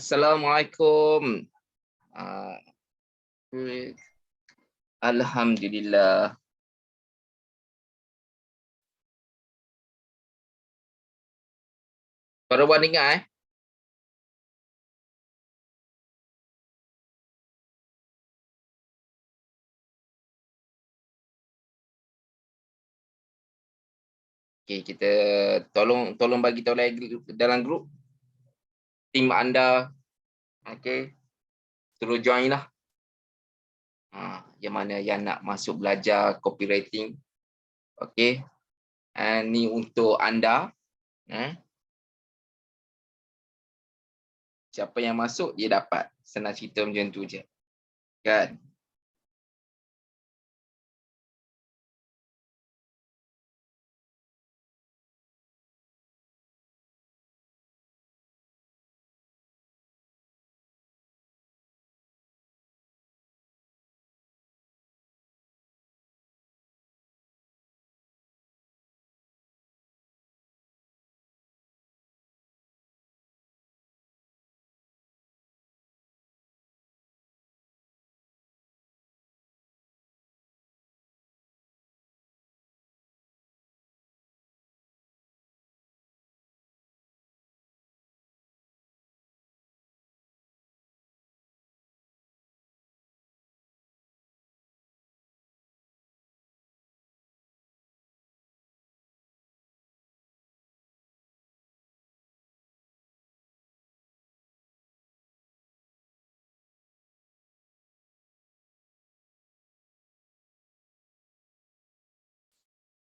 Assalamualaikum. Ah, Alhamdulillah. Baru Wan dengar eh? Okey, kita tolong bagi tahu lagi dalam grup tim anda. Okey, suruh join lah. Yang mana yang nak masuk belajar copywriting. Okey. Ni untuk anda. Siapa yang masuk dia dapat. Senang cerita macam tu je. Kan?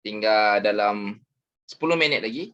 Tinggal dalam 10 minit lagi.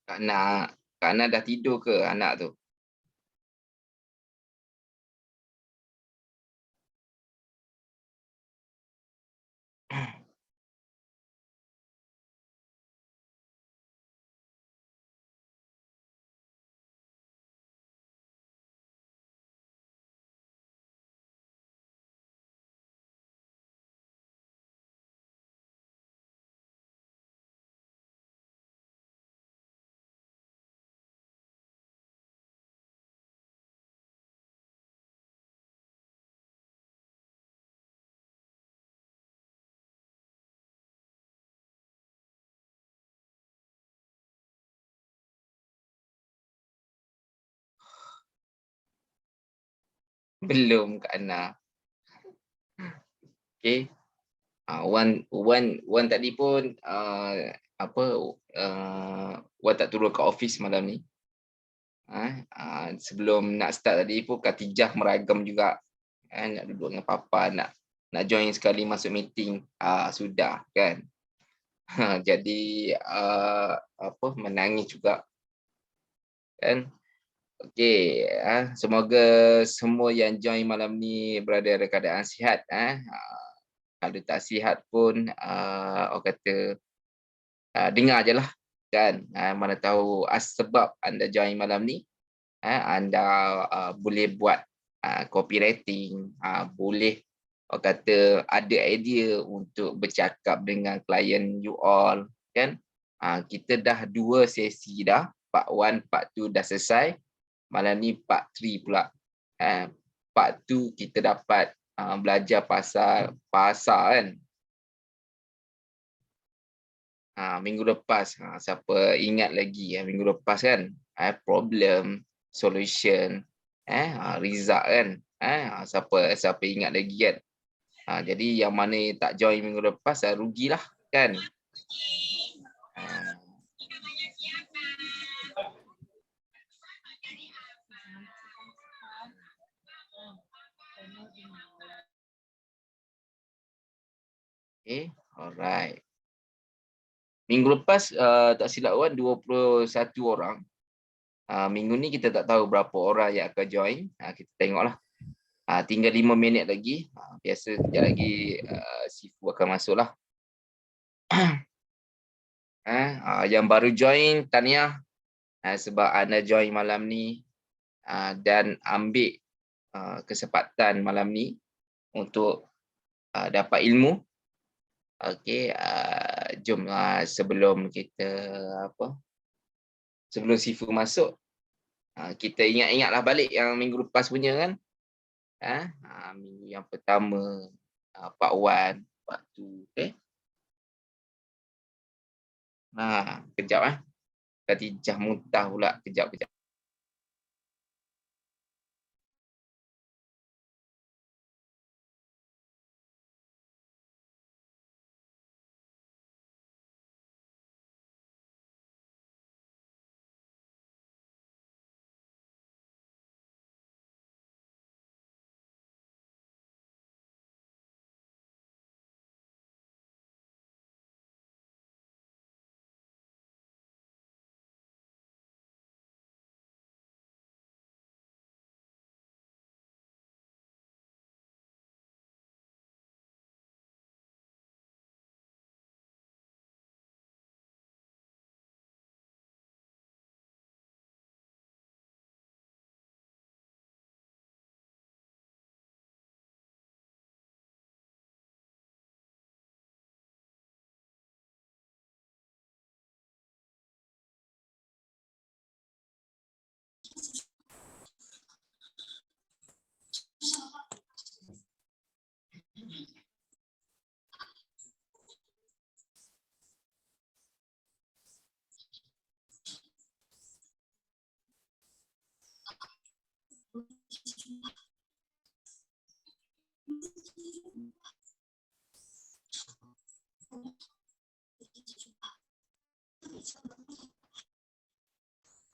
Kak Nak dah tidur ke anak tu? Belum Kak Ana. Okey. Wan tadi pun Wan tak turun ke office malam ni. Sebelum nak start tadi pun Khatijah meragam juga. Nak duduk dengan papa, nak join sekali masuk meeting. Sudah kan. Jadi menangis juga. Kan? Okey, semoga semua yang join malam ni berada dalam keadaan sihat. Kalau tak sihat pun orang kata dengar je lah kan. Mana tahu sebab anda join malam ni, anda boleh buat copywriting, boleh orang kata ada idea untuk bercakap dengan klien you all kan. Kita dah 2 sesi dah, part 1, part 2 dah selesai. Malam ni part 3 pula. Part 2 kita dapat belajar pasal pasar kan. Minggu lepas, siapa ingat lagi minggu lepas kan, problem, solution, result kan. Siapa ingat lagi kan. Jadi yang mana tak join minggu lepas rugilah kan. Okay, alright. Minggu lepas tak silap Wan 21 orang. Minggu ni kita tak tahu berapa orang yang akan join. Kita tengoklah. Tinggal 5 minit lagi. Biasa sekejap lagi Sifu akan masuklah. Yang baru join, tahniah sebab anda join malam ni dan ambil kesempatan malam ni untuk dapat ilmu. Okey, jom sebelum kita sebelum Sifu masuk, kita ingat-ingatlah balik yang minggu lepas punya kan. Minggu yang pertama, Part 1, Part 2, okey. Kejap Khatijah muntah pula, kejap.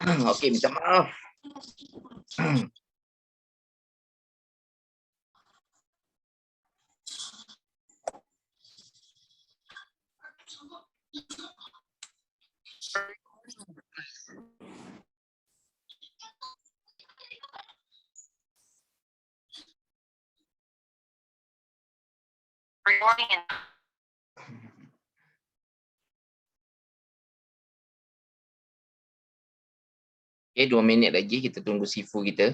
Okey, minta maaf. Okay, 2 minit lagi kita tunggu Sifu kita.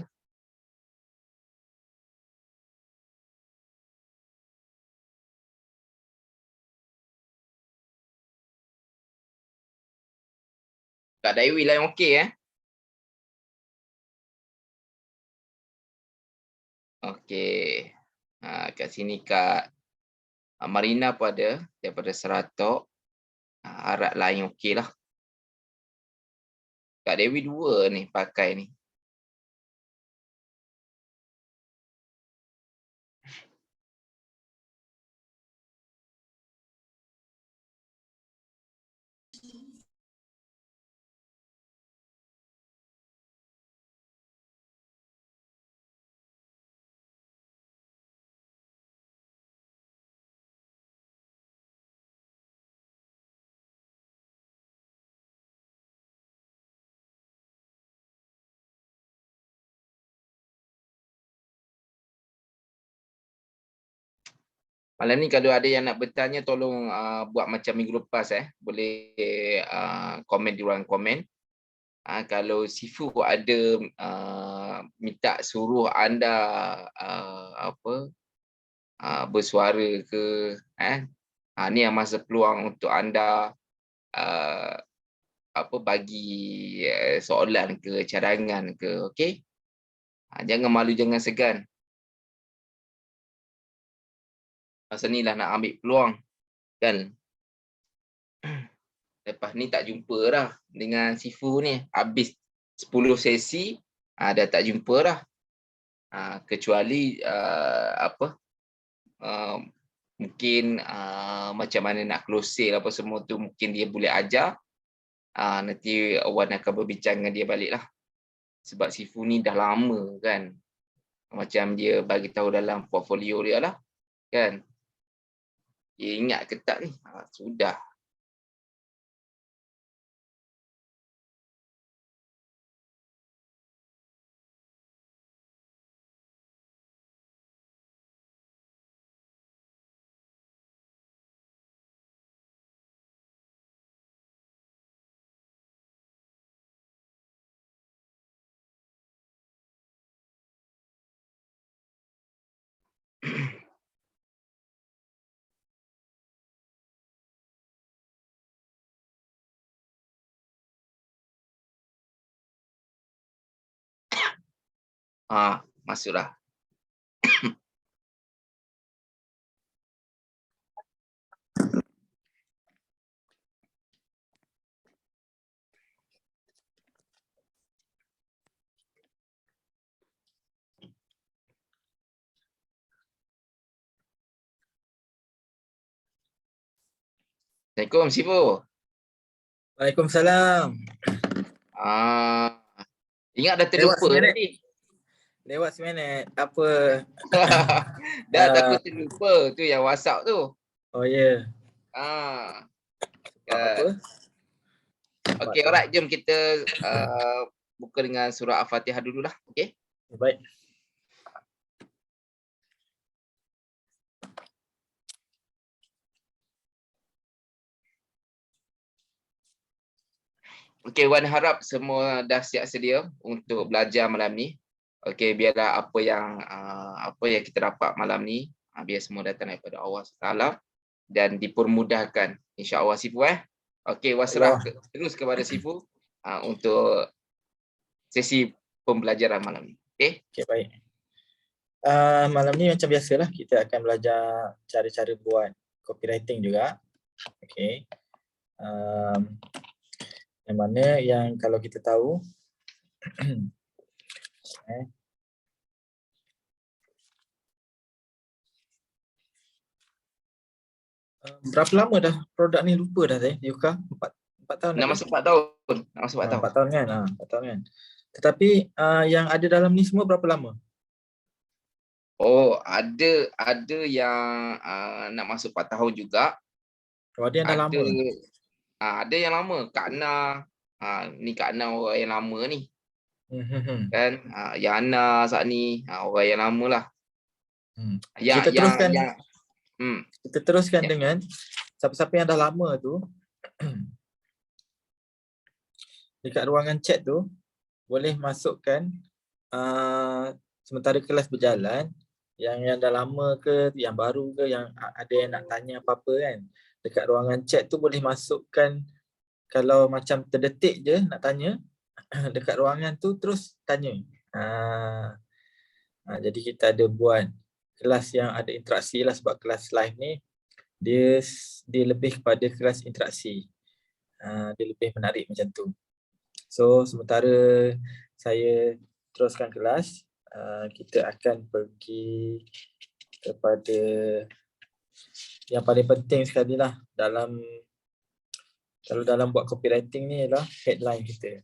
Kak Daiwi lah yang okey Okey. Kat sini Kak Marina pun ada daripada Seratok. Harap lain okey lah. Kak Dewi 2 ni pakai ni. Malam ni kalau ada yang nak bertanya tolong buat macam minggu lepas boleh komen di ruang komen. Kalau Sifu ada minta suruh anda bersuara ke ni yang masa peluang untuk anda bagi soalan ke cadangan ke, okey? Jangan malu, jangan segan. Masa ni lah nak ambil peluang kan. Lepas ni tak jumpa dah dengan Sifu ni. Habis 10 sesi dah tak jumpa dah. Kecuali mungkin macam mana nak close sale apa semua tu mungkin dia boleh ajar. Nanti Wan akan berbincang dengan dia balik lah. Sebab Sifu ni dah lama kan. Macam dia bagi tahu dalam portfolio dia lah kan. Dia ingat ke tak ni? Sudah. Masuklah. Assalamualaikum Sifu. Waalaikumsalam. Ingat dah Lewat terlupa seminit. tadi. Lewat seminit. Apa? Dah takut terlupa tu yang WhatsApp tu. Oh ya. Apa? Okey, alright, jom kita buka dengan surah Al-Fatihah dululah. Okey. Baik. Okey, Wan harap semua dah siap sedia untuk belajar malam ni. Okey, biarlah apa yang kita dapat malam ni, biar semua datang daripada Allah SWT dan dipermudahkan insya-Allah Sifu Okey, wasrah terus kepada Sifu untuk sesi pembelajaran malam ni. Okey. Okey, baik. Malam ni macam biasalah kita akan belajar cara-cara buat copywriting juga. Okey. Yang mana yang kalau kita tahu berapa lama dah produk ni, lupa dah saya, Yuka? 4 tahun Nak masuk 4 tahun. Nak masuk 4 tahun. 4 tahun kan? 4 tahun kan. Tetapi yang ada dalam ni semua berapa lama? Oh, ada yang nak masuk 4 tahun juga. Oh, ada yang dah lama. Ada yang lama. Kak Ana, ni Kak Ana orang yang lama ni. Kan? Yang Ana saat ni orang yang lama lah. Kita teruskan. Kita teruskan Ya. dengan siapa-siapa yang dah lama tu dekat ruangan chat tu boleh masukkan sementara kelas berjalan, yang dah lama ke, yang baru ke, yang ada yang nak tanya apa-apa kan, dekat ruangan chat tu boleh masukkan. Kalau macam terdetik je nak tanya dekat ruangan tu, terus tanya. Jadi kita ada buat kelas yang ada interaksi lah, sebab kelas live ni dia lebih kepada kelas interaksi. Dia lebih menarik macam tu. So sementara saya teruskan kelas, kita akan pergi kepada yang paling penting sekali lah kalau dalam buat copywriting ni ialah headline kita.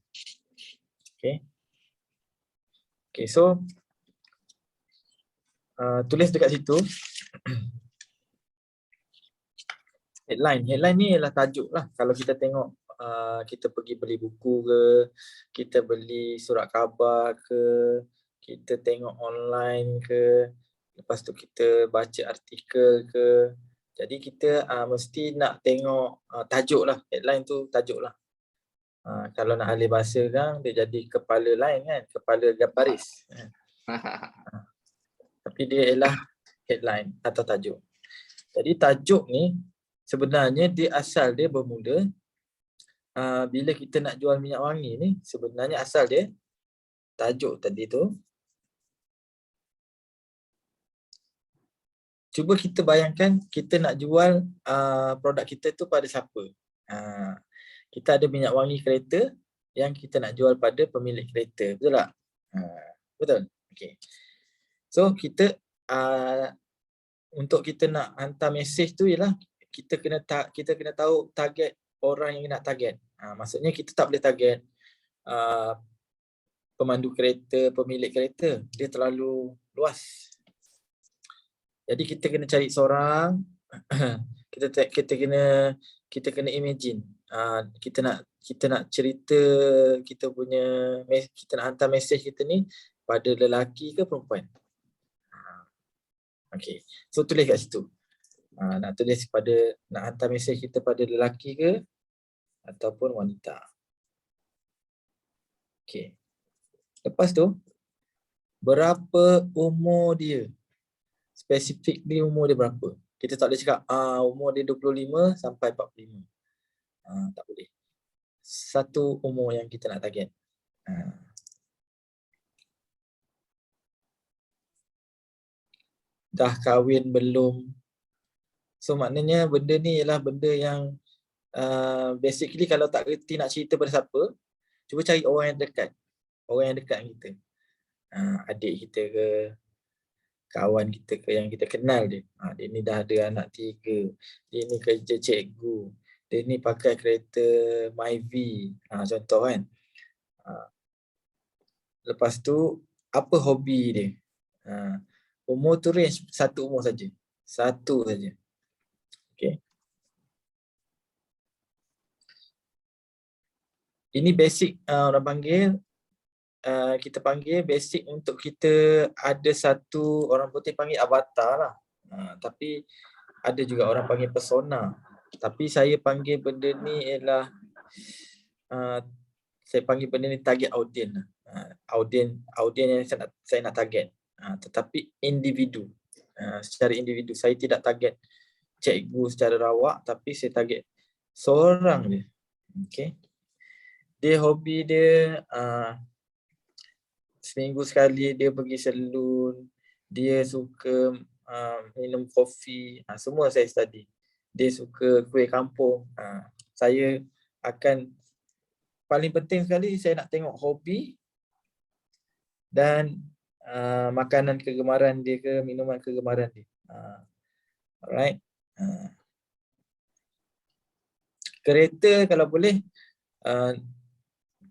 Okay, so tulis dekat situ headline ni ialah tajuk lah. Kalau kita tengok kita pergi beli buku ke, kita beli surat khabar ke, kita tengok online ke, lepas tu kita baca artikel ke, jadi kita mesti nak tengok tajuk lah. Headline tu tajuk lah. Kalau nak alih bahasa kan, dia jadi kepala line kan, kepala baris. Tapi dia ialah headline atau tajuk. Jadi tajuk ni sebenarnya dia asal dia bermula bila kita nak jual minyak wangi ni, sebenarnya asal dia tajuk tadi tu. Cuba kita bayangkan kita nak jual produk kita tu pada siapa. Kita ada minyak wangi kereta yang kita nak jual pada pemilik kereta, betul tak? Betul. Okay. So kita untuk kita nak hantar mesej tu ialah kita kena tahu target orang yang nak target. Maksudnya kita tak boleh target pemandu kereta, pemilik kereta, dia terlalu luas. Jadi kita kena cari seorang kita kena imagine. Kita nak cerita kita nak hantar mesej kita ni pada lelaki ke perempuan. Okey. So tulis kat situ. Nak hantar mesej kita pada lelaki ke ataupun wanita. Okey. Lepas tu, berapa umur dia? Spesifik dia umur dia berapa? Kita tak boleh cakap umur dia 25 sampai 45. Tak boleh. Satu umur yang kita nak target. Dah kahwin belum? So maknanya benda ni ialah benda yang basically kalau tak reti nak cerita pada siapa, cuba cari orang yang dekat. Orang yang dekat dengan kita. Adik kita ke, kawan kita ke yang kita kenal dia. Dia ni dah ada anak 3. Dia ni kerja cikgu. Dia ni pakai kereta Myvi. Contoh kan. Lepas tu, apa hobi dia? Umur tu range satu umur saja. Satu saja. Okay. Ini basic orang panggil, kita panggil basic untuk kita ada satu, orang putih panggil avatar lah. Tapi ada juga orang panggil persona. Tapi saya panggil benda ni ialah saya panggil benda ni target audience lah. Audience yang saya nak target. Tetapi individu. Secara individu. Saya tidak target cikgu secara rawak, tapi saya target seorang dia. Okay. Dia hobi dia seminggu sekali dia pergi salon, dia suka minum kopi, semua saya study. Dia suka kuih kampung. Saya akan, paling penting sekali saya nak tengok hobi dan makanan kegemaran dia ke, minuman kegemaran dia. Alright. Kereta kalau boleh,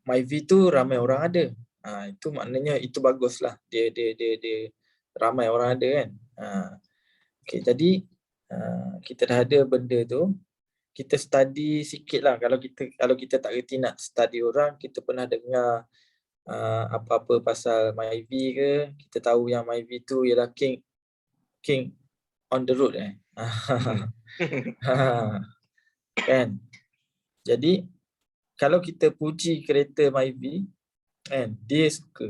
Myvi tu ramai orang ada. Itu maknanya itu baguslah. Dia ramai orang ada kan. Okay, jadi kita dah ada benda tu, kita study sikit lah. Kalau kita tak reti nak study orang, kita pernah dengar apa-apa pasal Myvi ke, kita tahu yang Myvi tu ialah king on the road kan. Jadi kalau kita puji kereta Myvi kan, dia suka.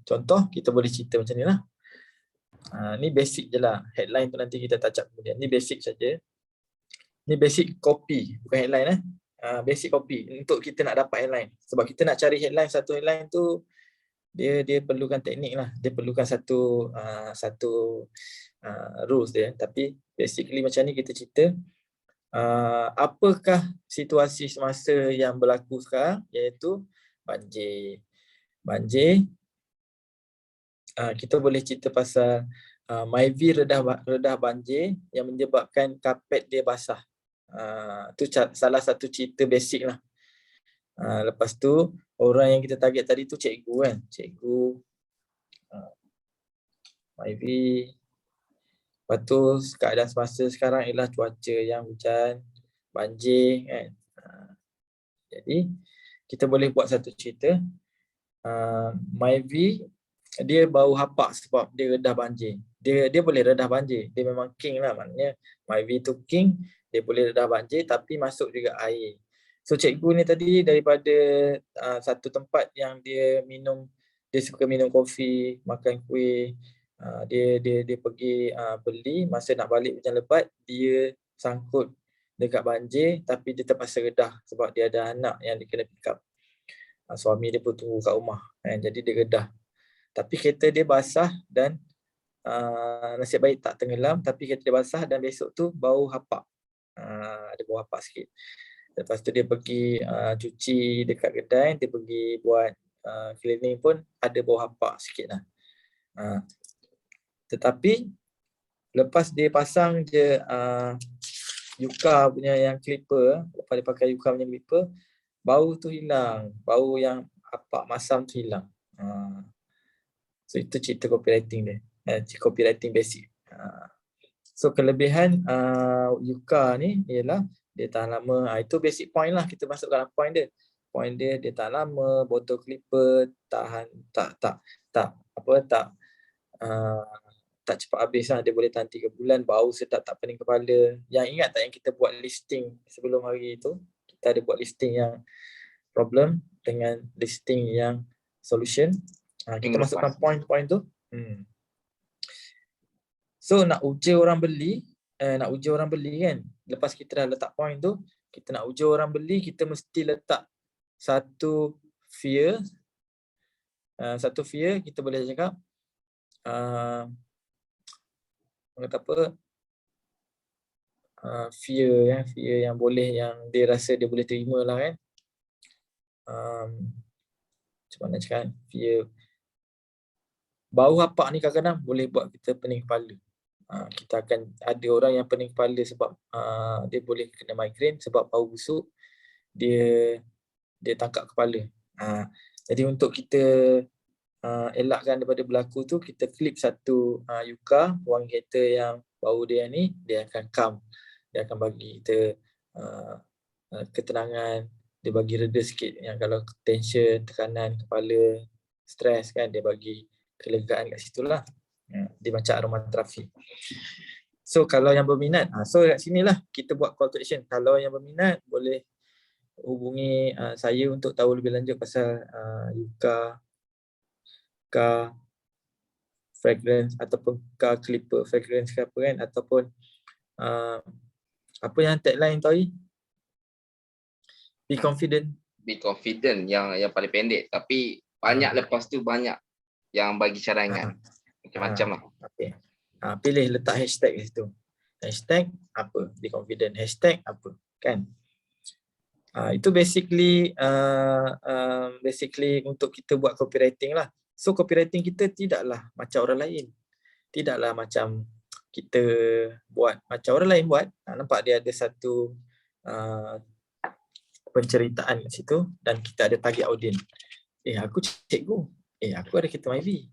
Contoh kita boleh cerita macam ni lah. Ni basic je lah. Headline tu nanti kita touch up kemudian. Ni basic saja. Ni basic copy, bukan headline basic copy untuk kita nak dapat headline. Sebab kita nak cari headline, satu headline tu dia perlukan teknik lah. Dia perlukan satu rules dia. Tapi basically macam ni kita cerita. Apakah situasi semasa yang berlaku sekarang, iaitu banjir. Kita boleh cerita pasal Myvi redah banjir yang menyebabkan kapet dia basah. Itu salah satu cerita basic lah. Lepas tu orang yang kita target tadi tu cikgu kan. Cikgu Myvi. Lepas tu keadaan semasa sekarang ialah cuaca yang hujan, banjir kan. Jadi kita boleh buat satu cerita. Myvi dia bau hapak sebab dia redah banjir. Dia boleh redah banjir. Dia memang king lah, maknanya Myvi tu king. Dia boleh redah banjir tapi masuk juga air. So cikgu ni tadi daripada satu tempat yang dia suka minum kopi, makan kuih. Dia pergi beli, masa nak balik hujan lebat, dia sangkut dekat banjir tapi dia terpaksa redah sebab dia ada anak yang dia kena pick up. Suami dia pun tunggu kat rumah kan, jadi dia redah. Tapi kereta dia basah dan nasib baik tak tenggelam, tapi kereta dia basah dan besok tu bau hapak. Ada bau hapak sikit. Lepas tu dia pergi cuci dekat kedai, dia pergi buat cleaning pun ada bau hapak sikit lah. Tetapi lepas dia pasang je Yuka punya yang clipper, lepas dia pakai Yuka punya clipper, bau tu hilang. Bau yang hapak masam tu hilang. So itu cerita copywriting dia. Copywriting basic. So kelebihan Yuka ni ialah dia tahan lama. Itu basic point lah, kita masuk dalam point dia. Point dia tahan lama, bottle clipper tahan tak cepat habis lah. Dia boleh tahan 3 bulan, bau sedap, tak pening kepala. Yang ingat tak yang kita buat listing sebelum hari itu? Kita ada buat listing yang problem dengan listing yang solution. Kita masukkan point-point tu. So nak uji orang beli kan, lepas kita dah letak point tu, kita nak uji orang beli, kita mesti letak satu fear, kita boleh cakap fear yang boleh, yang dia rasa dia boleh terima lah kan. Macam mana cakap, fear bau hapak ni kadang-kadang boleh buat kita pening kepala. Kita akan ada orang yang pening kepala sebab dia boleh kena migraine sebab bau busuk, dia tangkap kepala. Jadi untuk kita elakkan daripada berlaku tu, kita clip satu Yuka, wangi kereta yang bau dia ni, dia akan calm. Dia akan bagi kita ketenangan, dia bagi reda sikit. Yang kalau tension, tekanan kepala, stres kan, dia bagi kelegaan kat situ lah. Dia macam aromaterapi. So kalau yang berminat, so kat sini lah kita buat call to action. Kalau yang berminat boleh hubungi saya untuk tahu lebih lanjut pasal Yuka, fragrance ataupun clipper fragrance ke apa kan, ataupun apa yang tagline tadi? Be confident. Be confident yang paling pendek, tapi banyak lepas tu banyak yang bagi cadangan. Macam-macam lah. Okay. Pilih letak hashtag di situ. Hashtag apa? Be confident. Hashtag apa? Kan? Itu basically untuk kita buat copywriting lah. So copywriting kita tidaklah macam orang lain. Tidaklah macam kita buat macam orang lain buat. Nampak dia ada satu penceritaan kat situ dan kita ada target audience. Aku cikgu. Aku ada kereta Myvi.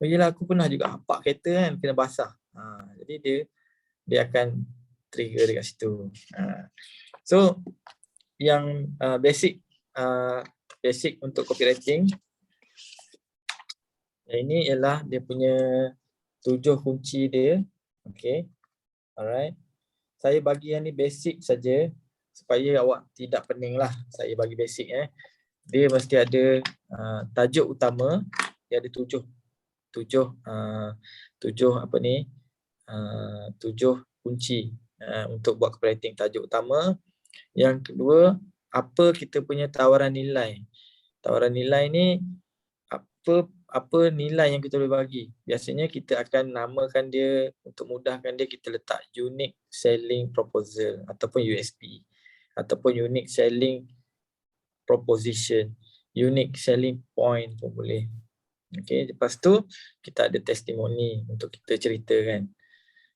Yelah, aku pernah juga hapak kereta kan, kena basah. Jadi dia akan trigger dekat situ. So yang basic untuk copywriting, ini ialah dia punya 7 kunci dia. Okay, alright. Saya bagi yang ni basic saja supaya awak tidak pening lah. Saya bagi basic Dia mesti ada tajuk utama. Dia ada 7 kunci untuk buat copywriting. Tajuk utama. Yang kedua, apa kita punya tawaran nilai. Tawaran nilai ni apa nilai yang kita boleh bagi. Biasanya kita akan namakan dia, untuk mudahkan dia kita letak unique selling proposal ataupun USP, ataupun unique selling proposition, unique selling point pun boleh. Okay, lepas tu kita ada testimoni untuk kita ceritakan.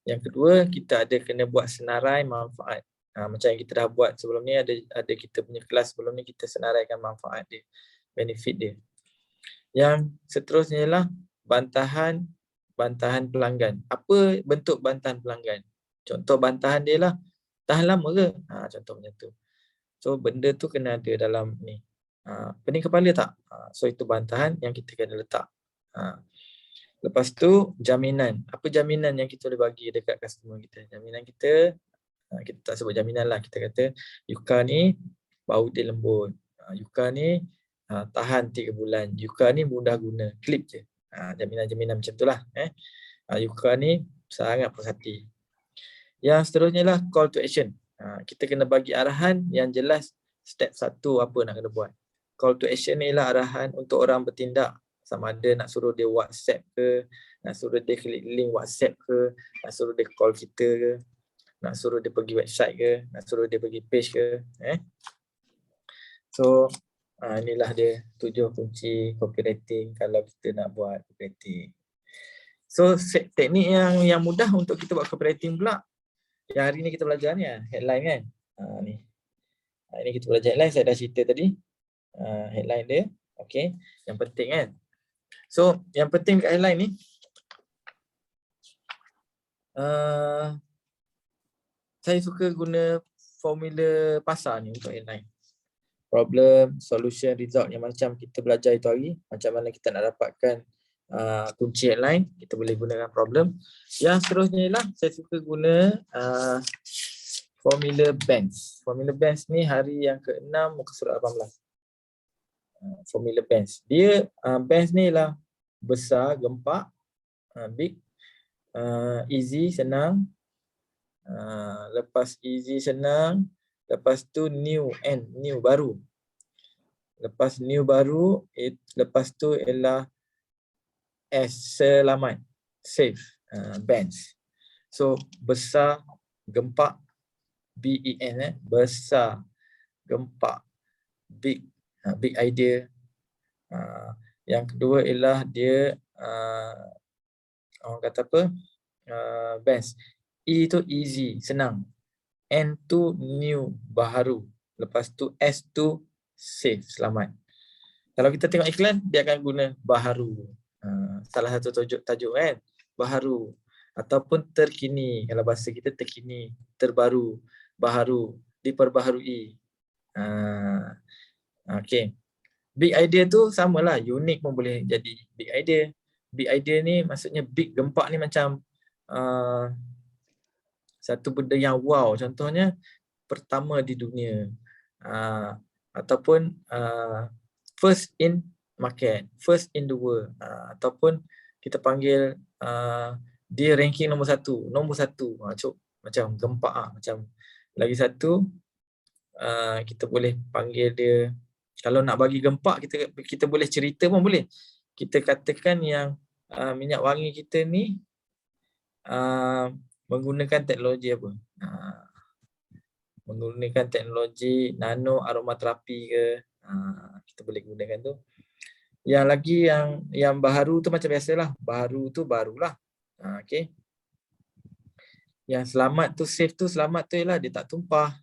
Yang kedua, kita ada kena buat senarai manfaat. Macam yang kita dah buat sebelum ni, ada kita punya kelas sebelum ni, kita senaraikan manfaat dia, benefit dia. Yang seterusnya ialah bantahan pelanggan. Apa bentuk bantahan pelanggan? Contoh bantahan dia lah, tahan lama ke? Contoh macam tu. So benda tu kena ada dalam ni. Pening kepala tak? So itu bantahan yang kita kena letak. Lepas tu jaminan. Apa jaminan yang kita boleh bagi dekat customer kita? Jaminan kita tak sebut jaminan lah. Kita kata Yuka ni bau dia lembut. Yuka ni tahan 3 bulan. Yuka ni mudah guna. Klip je. Jaminan-jaminan macam tu lah. Yuka ni sangat puas hati. Yang seterusnya lah call to action. Kita kena bagi arahan yang jelas. Step 1 apa nak kena buat. Call to action ni lah arahan untuk orang bertindak. Sama ada nak suruh dia WhatsApp ke, nak suruh dia klik link WhatsApp ke, nak suruh dia call kita ke, nak suruh dia pergi website ke, nak suruh dia pergi page ke. So inilah dia 7 kunci copywriting kalau kita nak buat copywriting. So teknik yang mudah untuk kita buat copywriting pula, yang hari ni kita belajar ni headline kan. Ni. Ini kita belajar headline, saya dah cerita tadi. Headline dia. Okay. Yang penting kan. So yang penting kat headline ni, Saya suka guna formula pasar ni untuk headline. Problem, solution, result yang macam kita belajar itu hari. Macam mana kita nak dapatkan kunci headline, kita boleh gunakan problem. Yang seterusnya ialah saya suka guna formula bands. Formula bands ni hari yang ke-6 muka surat 18. Formula bands. Dia bands ni ialah besar, gempak, big, easy, senang. Lepas easy, senang. Lepas tu new, baru. Lepas new baru, lepas tu ialah selamat, safe, bands. So besar, gempak, BEN, besar, gempak, big, big idea. Yang kedua ialah dia orang kata apa? Bands. E tu easy, senang. N tu new, baharu. Lepas tu S tu safe, selamat. Kalau kita tengok iklan, dia akan guna baharu. Salah satu tajuk kan, baharu. Ataupun terkini. Kalau bahasa kita terkini, terbaru, baharu, diperbaharui. Okay. Big idea tu samalah, unik pun boleh jadi big idea. Big idea ni maksudnya big, gempak ni macam satu benda yang wow. Contohnya pertama di dunia. Ataupun first in market, first in the world. Ataupun kita panggil dia ranking nombor satu. Macam gempak. Macam lagi satu, kita boleh panggil dia, kalau nak bagi gempak, kita boleh cerita pun boleh. Kita katakan yang minyak wangi kita ni menggunakan teknologi apa? Menggunakan teknologi nano aromaterapi ke, kita boleh gunakan tu. Yang lagi yang baharu tu macam biasalah, baharu tu barulah. Okey. Yang selamat tu, safe tu, selamat tu ialah dia tak tumpah,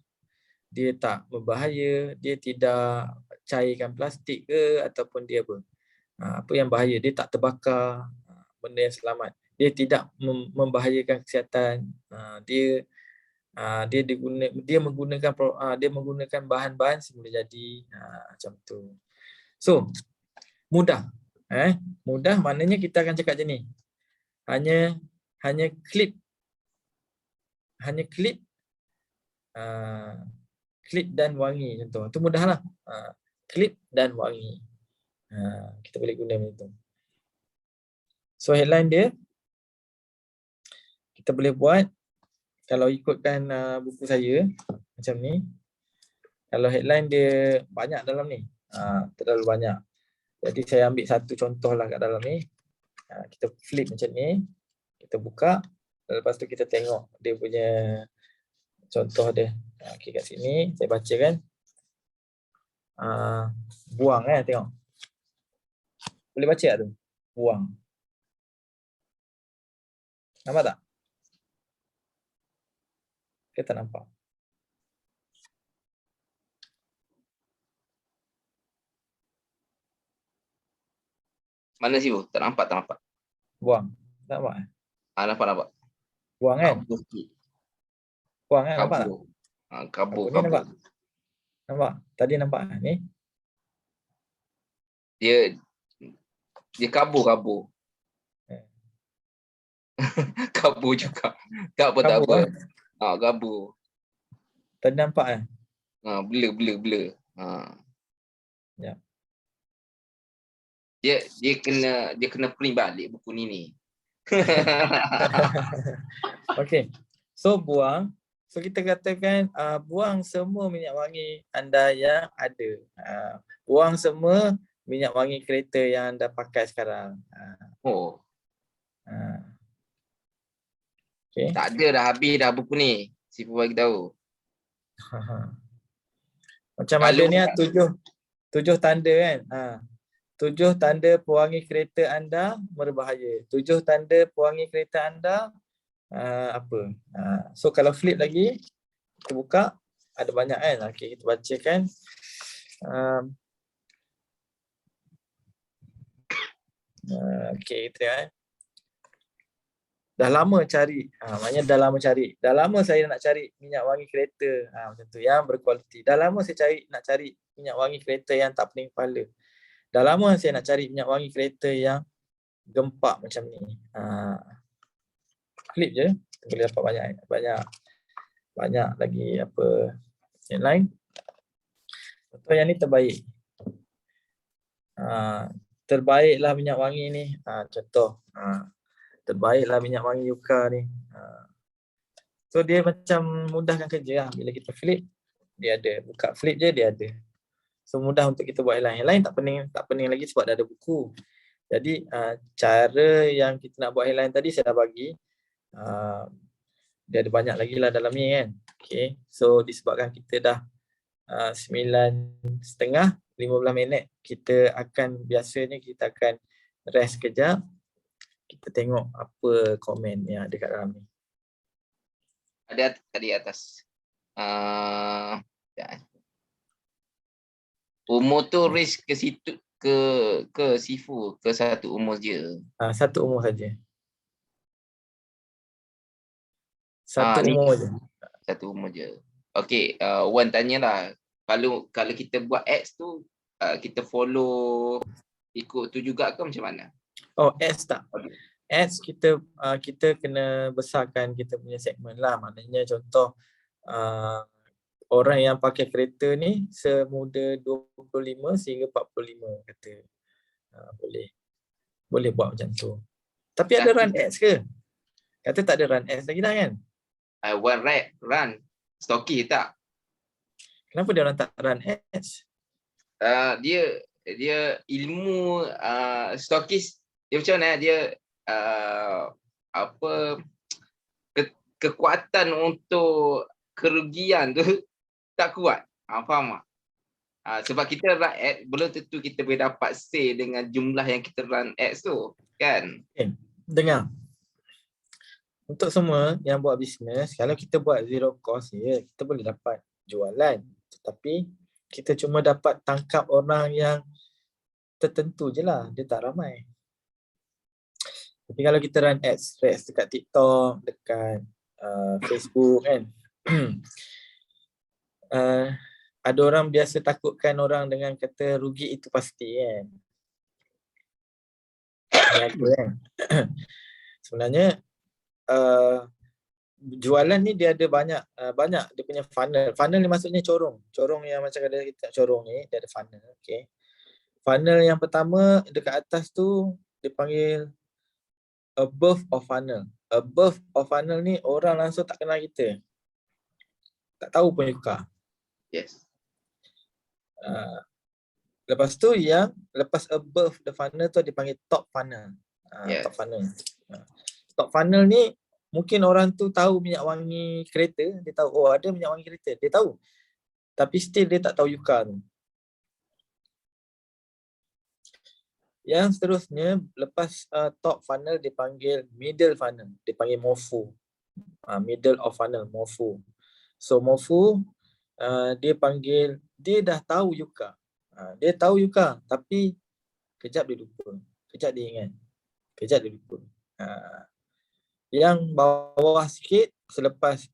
dia tak berbahaya, dia tidak cairkan plastik ke ataupun dia apa. Apa yang bahaya, dia tak terbakar, benda yang selamat. Dia tidak membahayakan kesihatan. Dia menggunakan bahan-bahan semula jadi, macam tu. So mudah, mudah maknanya kita akan cakap macam ni. Hanya klik klip dan wangi, contoh. Itu mudahlah. Klip dan wangi. Kita boleh guna macam tu. So headline dia kita boleh buat, kalau ikutkan buku saya macam ni. Kalau headline dia banyak dalam ni, terlalu banyak. Jadi saya ambil satu contoh lah kat dalam ni. Kita flip macam ni, kita buka, lepas tu kita tengok dia punya contoh dia. Okay, kat sini saya baca kan. Buang tengok. Boleh baca tak tu? Buang. Nampak tak? Kita tak nampak. Mana sih, Bu? Tak nampak. Buang. Tak nampak? Nampak. Buang kan? Buang kan? Nampak tak? Kabur. Nampak? Tadi nampak ni? Dia kabur. Kabur juga. Tak apa. Kabur. Tadi nampak Blur. Ya. Dia kena print balik buku ni. Okey. So buang. So kita katakan buang semua minyak wangi anda yang ada. Buang semua minyak wangi kereta yang anda pakai sekarang. Okay. Tak ada dah, habis dah buku ni. Siapa bagi tahu. Macam ada ni 7 tanda kan. 7 tanda pewangi kereta anda berbahaya. 7 tanda pewangi kereta anda apa. So kalau flip lagi, kita buka, ada banyak kan. Okay, kita bacakan. Okay, kita tengok dah lama cari, maknanya dah lama cari. Dah lama saya nak cari minyak wangi kereta, macam tu, yang berkualiti. Dah lama saya nak cari minyak wangi kereta yang tak pening kepala. Dah lama saya nak cari minyak wangi kereta yang gempak macam ni. Klik je, boleh dapat banyak lagi apa yang lain. Contoh yang ni terbaik. Terbaiklah minyak wangi ni. Contoh. Terbaiklah minyak wangi Yuka ni. So dia macam mudahkan kerja lah. Bila kita flip, dia ada. Buka flip je, dia ada. So mudah untuk kita buat headline. Headline tak pening lagi sebab dah ada buku. Jadi cara yang kita nak buat headline tadi saya dah bagi. Dia ada banyak lagi lah dalam ni kan. Okay. So disebabkan kita dah 9.30, 15 minit, kita akan biasanya kita akan rest kejap. Kita tengok apa komen yang ada kat dalam ni. Ada tadi atas. Umur tu risk ke situ ke Sifu ke satu umur je. Satu umur saja. Satu umur je. Satu umur je. Okey, Wan tanyalah, kalau kita buat ads tu kita follow ikut tu juga ke macam mana? Oh, ads tak. Ads kita kena besarkan kita punya segmen lah. Maknanya contoh orang yang pakai kereta ni semuda 25 sehingga 45 kata. Boleh buat macam tu. Tapi ada run ads ke? Kata tak ada run ads lagi dah kan? Run stocky tak? Kenapa dia orang tak run ads? Dia ilmu stokis dia macam mana dia kekuatan untuk kerugian tu tak kuat. Faham tak? Sebab kita run ads belum tentu kita boleh dapat say dengan jumlah yang kita run ads tu kan. Dengar. Untuk semua yang buat bisnes, kalau kita buat zero cost je, kita boleh dapat jualan. Tetapi kita cuma dapat tangkap orang yang tertentu je lah, dia tak ramai. Tapi kalau kita run ads dekat TikTok, dekat Facebook kan, ada orang biasa takutkan orang dengan kata rugi itu pasti kan. Sebenarnya jualan ni dia ada banyak dia punya funnel. Funnel ni maksudnya corong. Corong yang macam ada kita corong ni, dia ada funnel. Okay. Funnel yang pertama dekat atas tu dipanggil above of funnel. Above of funnel ni orang langsung tak kenal kita. Tak tahu pun Yuka. Yes. Lepas tu yang lepas above the funnel tu dipanggil top funnel. Yes. Top funnel. Top funnel ni mungkin orang tu tahu minyak wangi kereta, dia tahu oh ada minyak wangi kereta, dia tahu. Tapi still dia tak tahu Yuka tu. Yang seterusnya lepas top funnel dipanggil middle funnel, dipanggil MOFU. Middle of funnel, MOFU. So MOFU dia dah tahu Yuka. Dia tahu Yuka tapi kejap dia lupa, kejap dia ingat, kejap dia lupa. Yang bawah sikit selepas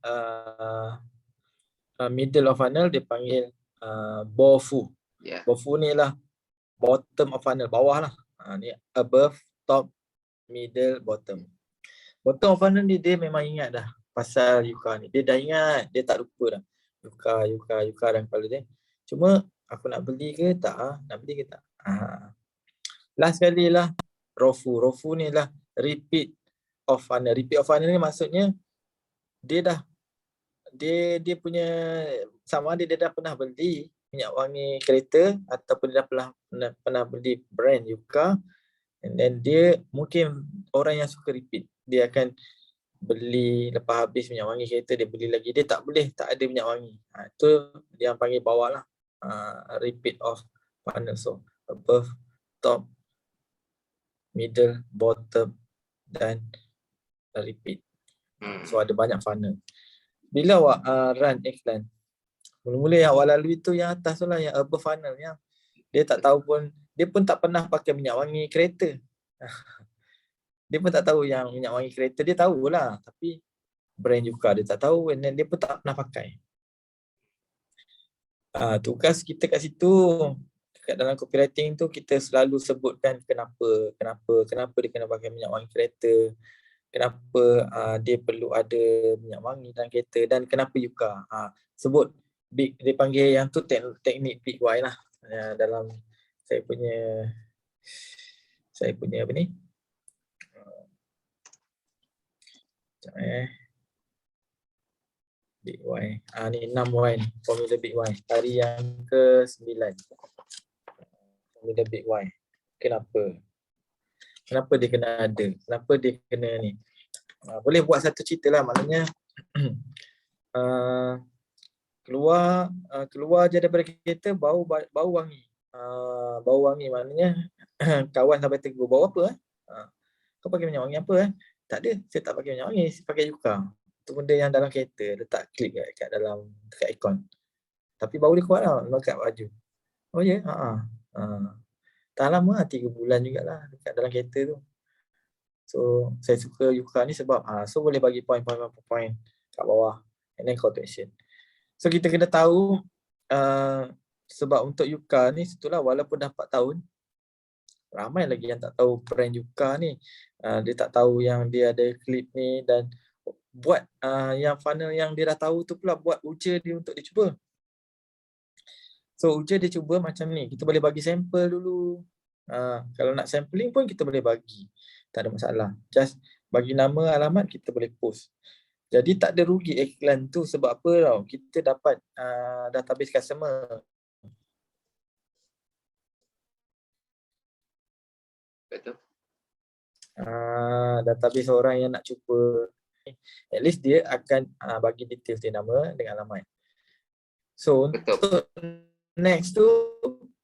middle of funnel dipanggil BOFU. Yeah. BOFU ni lah bottom of funnel, bawah lah. Ni above, top, middle, bottom. Bottom of funnel ni dia memang ingat dah pasal Yuka ni. Dia dah ingat, dia tak lupa dah. Yuka dalam kepala dia. Cuma aku nak beli ke tak? Nak beli ke tak? Last kali lah ROFU. ROFU ni lah repeat of funnel. Repeat of funnel ni maksudnya dia punya sama ada dia dah pernah beli minyak wangi kereta ataupun dia dah pernah beli brand Yuka, and then dia mungkin orang yang suka repeat. Dia akan beli lepas habis minyak wangi kereta, dia beli lagi. Dia tak ada minyak wangi. Itu dia yang panggil bawah lah. Repeat of funnel. So above, top, middle, bottom dan repeat. So ada banyak funnel. Bila awak run iklan, mula-mula yang awak lalui tu yang atas tu lah, yang above funnel, yang dia tak tahu pun, dia pun tak pernah pakai minyak wangi kereta. Dia pun tak tahu yang minyak wangi kereta dia tahulah, tapi brand Yuka dia tak tahu, and then dia pun tak pernah pakai. Tugas kita kat situ, kat dalam copywriting tu kita selalu sebutkan kenapa dia kena pakai minyak wangi kereta, kenapa dia perlu ada minyak wangi dalam kereta, dan kenapa Yuka. Sebut big, dia panggil yang tu teknik big why lah. Dalam saya punya apa ni? Big why. Ni 6 why ni, formula big why. Hari yang ke-9. Formula big why. Kenapa dia kena ada? Kenapa dia kena ni? Boleh buat satu cerita lah, maknanya keluar je daripada kereta bau wangi. Bau wangi maknanya kawan sampai tegur, bau apa? Kau pakai minyak wangi apa? Tak ada, saya tak pakai minyak wangi, saya pakai Yuka. Itu benda yang dalam kereta, letak klip kat dalam, dekat aircon. Tapi bau dia kuat tau, melekat baju. Oh ya? Tahan lama lah, 3 bulan jugalah dekat dalam kereta tu. So, saya suka Yuka ni sebab, so boleh bagi point kat bawah. And then call to action. So, kita kena tahu, sebab untuk Yuka ni, itulah walaupun dah 4 tahun, ramai lagi yang tak tahu brand Yuka ni. Dia tak tahu yang dia ada klip ni, dan buat yang funnel yang dia dah tahu tu pula buat uja dia untuk dia cuba. So uja dia cuba macam ni, kita boleh bagi sampel dulu. Kalau nak sampling pun kita boleh bagi, tak ada masalah. Just bagi nama, alamat, kita boleh post. Jadi tak ada rugi iklan tu, sebab apa tau, kita dapat database customer. Betul. Database orang yang nak cuba, at least dia akan bagi details dia, nama dengan alamat. So untuk next tu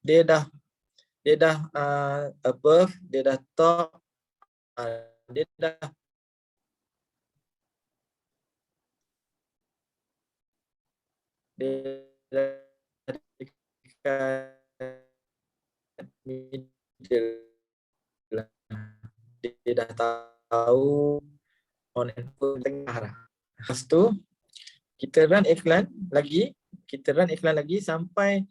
dia dah above, dia dah top, dia dah middle lah. Dia dah tahu on and off tengah lah. Lepas tu kita run iklan lagi sampai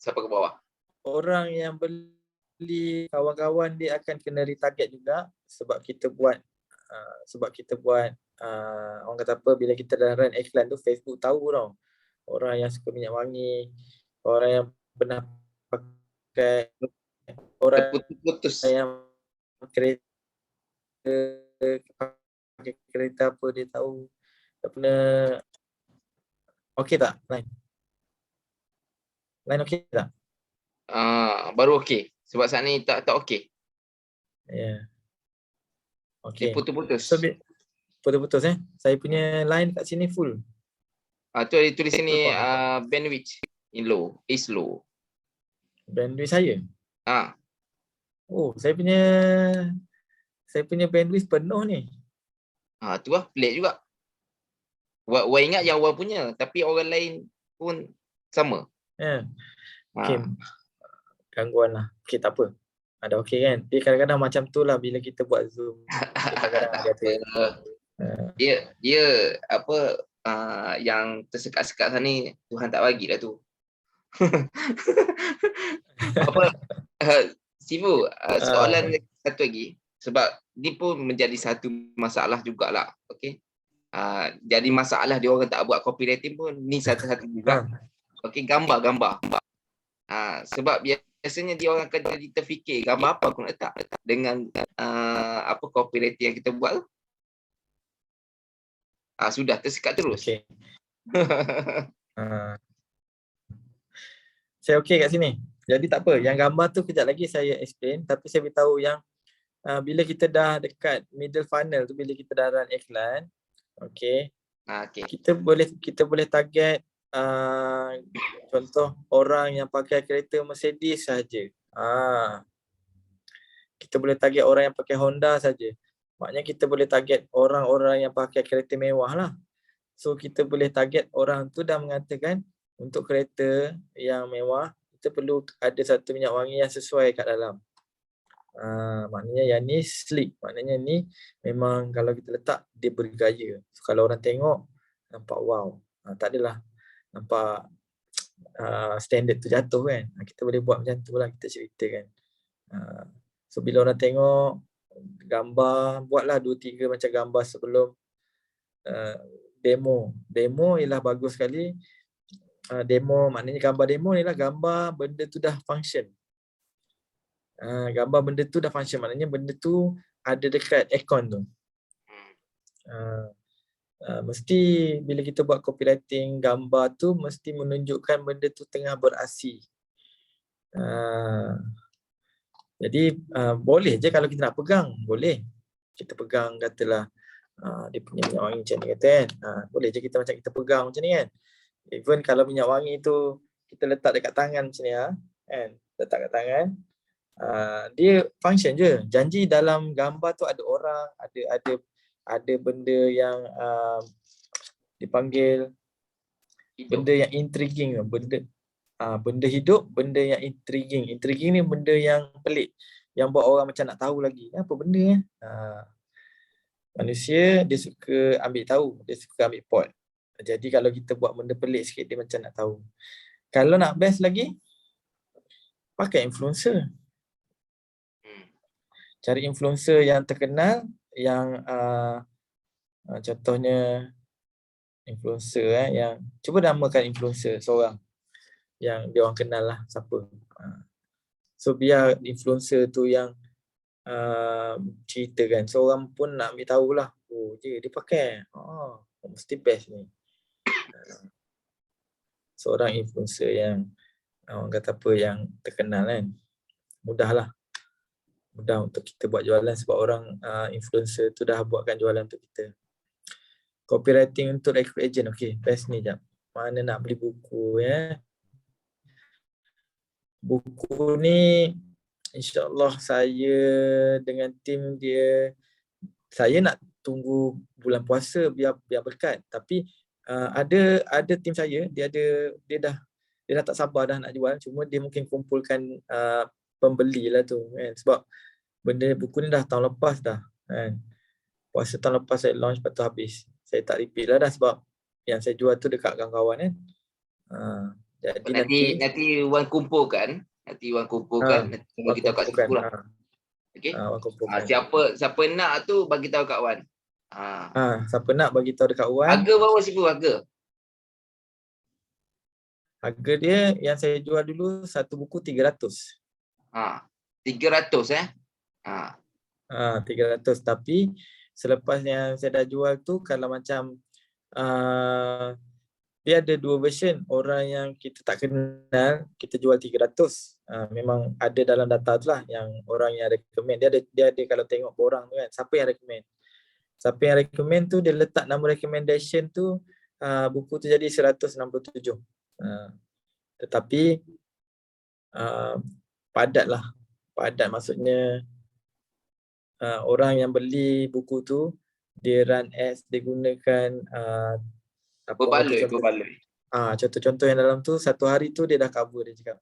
Siapa ke bawah? orang yang beli, kawan-kawan dia akan kena retarget juga, sebab kita buat orang kata apa, bila kita dah run iklan tu, Facebook tahu tau orang yang suka minyak wangi, orang yang pernah pakai, orang Putus. yang pakai kereta apa, dia tahu. Tak pernah. Okey tak line okey tak? Baru okey. Sebab saat ni tak okey. Ya. Okey. Okey. Putus-putus. So, putus-putus Saya punya line kat sini full. Tu ada tulis sini bandwidth is low. Bandwidth saya? Oh, saya punya bandwidth penuh ni. Tu lah, pelik juga. Wah ingat yang awal punya, tapi orang lain pun sama. Ya. Okay. Gangguan lah. Okay, tak apa. Ada okey kan? Dia kadang-kadang macam tu lah bila kita buat Zoom. Kadang-kadang dia apa yang tersekat-sekat sana ni Tuhan tak bagilah tu. Apa Sifu, soalan satu lagi, sebab ni pun menjadi satu masalah jugalah. Okey. Jadi masalah dia orang tak buat copywriting pun ni satu-satu juga. Okey, gambar. Sebab biasanya dia orang akan jadi terfikir gambar apa aku nak letak dengan apa copywriting yang kita buat tu. Sudah tersekat terus. Okey. Saya okey kat sini. Jadi tak apa, yang gambar tu kejap lagi saya explain, tapi saya beritahu yang bila kita dah dekat middle funnel tu, bila kita dah run iklan, okey. Kita boleh target contoh orang yang pakai kereta Mercedes saja. Kita boleh target orang yang pakai Honda saja. Maknanya kita boleh target orang-orang yang pakai kereta mewah lah. So kita boleh target orang tu dah mengatakan untuk kereta yang mewah kita perlu ada satu minyak wangi yang sesuai kat dalam. Maknanya yang ni sleek, maknanya ni memang kalau kita letak dia bergaya. So, kalau orang tengok nampak wow. Tak adalah nampak standard tu jatuh kan. Kita boleh buat macam tu lah, kita ceritakan. So bila orang tengok gambar, buatlah 2-3 macam gambar sebelum demo. Demo ialah bagus sekali. Demo maknanya gambar demo ni lah gambar benda tu dah function. Gambar benda tu dah function, maknanya benda tu ada dekat aircon tu. Mesti bila kita buat copywriting gambar tu mesti menunjukkan benda tu tengah berasi. Jadi boleh je kalau kita nak pegang, boleh. Kita pegang katalah dia punya minyak wangi macam ni kata kan. Boleh je kita macam kita pegang macam ni kan. Even kalau minyak wangi tu kita letak dekat tangan macam ni kan. Letak kat tangan. Dia function je. Janji dalam gambar tu ada orang, ada benda yang dipanggil benda yang intriguing, benda hidup, benda yang intriguing. Intriguing ni benda yang pelik, yang buat orang macam nak tahu lagi. Apa benda manusia dia suka ambil tahu, dia suka ambil pot. Jadi kalau kita buat benda pelik sikit dia macam nak tahu. Kalau nak best lagi, pakai influencer. Cari influencer yang terkenal, yang contohnya influencer yang cuba namakan influencer seorang yang dia orang kenal lah siapa. So biar influencer tu yang ceritakan, seorang pun nak ambil tahulah, oh dia pakai, mesti best ni. Seorang influencer yang orang kata apa, yang terkenal kan, mudah untuk kita buat jualan sebab orang influencer tu dah buatkan jualan untuk kita. Copywriting untuk recruit agent, okay, best ni jap. Mana nak beli buku ya? Buku ni InsyaAllah saya dengan tim dia, saya nak tunggu bulan puasa biar berkat. Tapi ada tim saya, dia dah tak sabar dah nak jual. Cuma dia mungkin kumpulkan pembeli lah tu kan. Sebab benda buku ni dah tahun lepas dah kan. Puasa tahun lepas saya launch, lepas tu habis. Saya tak repeat lah dah sebab yang saya jual tu dekat kawan-kawan kan. Jadi nanti Wan kumpulkan. Nanti bagi tahu kat situ lah. Okey. Siapa nak tu bagi tahu kat Wan. Siapa nak bagi tahu dekat Wan. Harga berapa siapa harga? Harga dia yang saya jual dulu satu buku 300. 300 300, tapi selepas yang saya dah jual tu kalau macam dia ada dua version. Orang yang kita tak kenal kita jual 300. Memang ada dalam data tu lah yang orang yang recommend. Dia ada kalau tengok borang tu kan, siapa yang recommend. Siapa yang recommend tu dia letak nama recommendation tu, buku tu jadi 167. Tetapi padat lah. Padat maksudnya orang yang beli buku tu dia run ads, dia gunakan berbaloi. Contoh-contoh yang dalam tu satu hari tu dia dah cover, dia cakap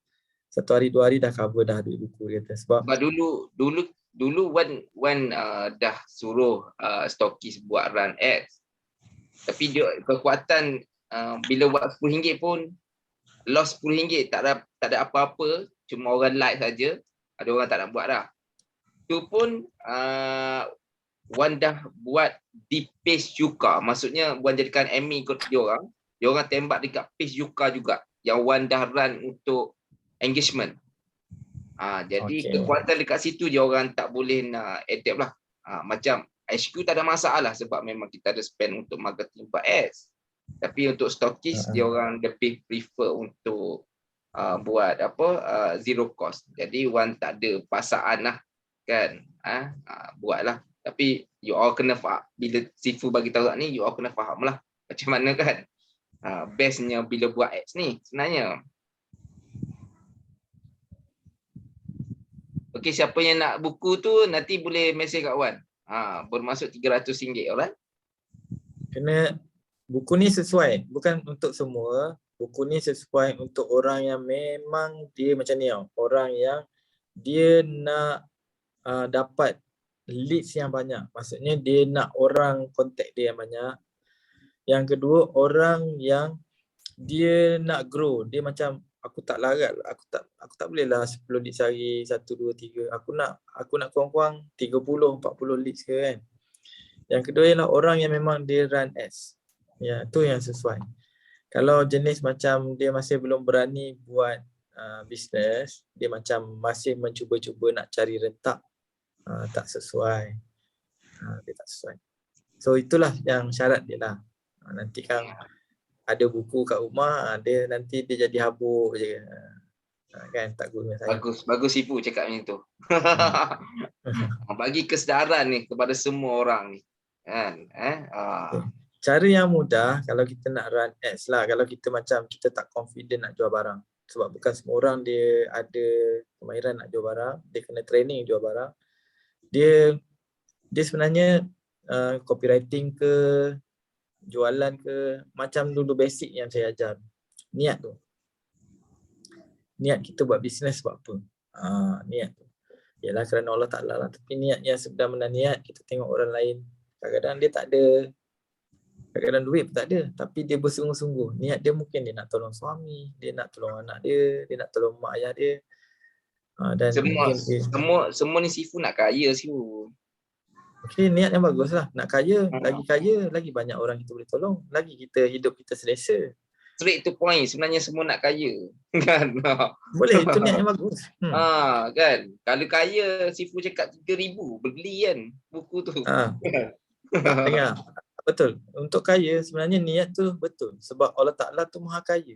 1 hari 2 hari dah cover dah duit buku dia kata. Sebab dulu Wan dah suruh stokis buat run ads. Tapi dia kekuatan bila buat RM10 pun loss RM10, tak ada apa-apa, cuma orang like saja. Ada orang tak nak buat dah. Tu pun Wan dah buat di page Yuka. Maksudnya Wan jadikan admin ikut dia orang tembak dekat page Yuka juga yang Wan dah run untuk engagement. Jadi kekuatan dekat situ dia orang tak boleh nak adapt lah. Macam HQ tak ada masalah sebab memang kita ada spend untuk marketing buat ads. Tapi untuk stokis dia orang lebih prefer untuk buat zero cost. Jadi Wan tak ada pasaan lah kan. Buatlah. Tapi you all kena faham, bila Sifu bagi tahu ni you all kena faham lah macam mana kan bestnya bila buat ads ni sebenarnya. Okey, siapa yang nak buku tu nanti boleh mesej kat Wan. Bermaksud RM300, alright? Kena buku ni sesuai, bukan untuk semua. Buku ni sesuai untuk orang yang memang dia macam ni orang yang dia nak dapat leads yang banyak. Maksudnya dia nak orang contact dia yang banyak. Yang kedua, orang yang dia nak grow. Dia macam aku tak larat, aku tak boleh lah 10 leads sehari, 1, 2, 3. Aku nak kurang-kurang 30, 40 leads ke kan. Yang kedua ialah orang yang memang dia run ads. Ya, tu yang sesuai. Kalau jenis macam dia masih belum berani buat bisnes, dia macam masih mencuba-cuba nak cari rentak, tak sesuai. Dia tak sesuai. So itulah yang syarat dia lah. Nanti kan ada buku kat rumah, dia nanti dia jadi habuk je. Kan tak guna saya. Bagus Ibu cakap macam tu. Bagi kesedaran ni kepada semua orang ni. Kan? Cara yang mudah kalau kita nak run ads lah, kalau kita macam kita tak confident nak jual barang. Sebab bukan semua orang dia ada kemahiran nak jual barang, dia kena training jual barang. Dia sebenarnya copywriting ke, jualan ke, macam dulu basic yang saya ajar. Niat tu. Niat kita buat bisnes sebab apa? Niat tu. Yalah kerana Allah Ta'ala lah. Tapi niat yang sebenar-benar niat, kita tengok orang lain. Kadang-kadang dia tak ada, kadang-kadang duit pun tak ada. Tapi dia bersungguh-sungguh. Niat dia mungkin dia nak tolong suami, dia nak tolong anak dia nak tolong mak ayah dia. Dan semua ni Sifu nak kaya Sifu. Okay, niat yang bagus lah. Nak kaya, lagi banyak orang kita boleh tolong. Lagi kita hidup kita selesa. Straight to point, sebenarnya semua nak kaya. Kan? Boleh, itu niat yang bagus. Kan? Kalau kaya, Sifu cakap 3,000, beli kan buku tu. Dengar. Betul. Untuk kaya, sebenarnya niat tu betul. Sebab Allah Ta'ala tu maha kaya.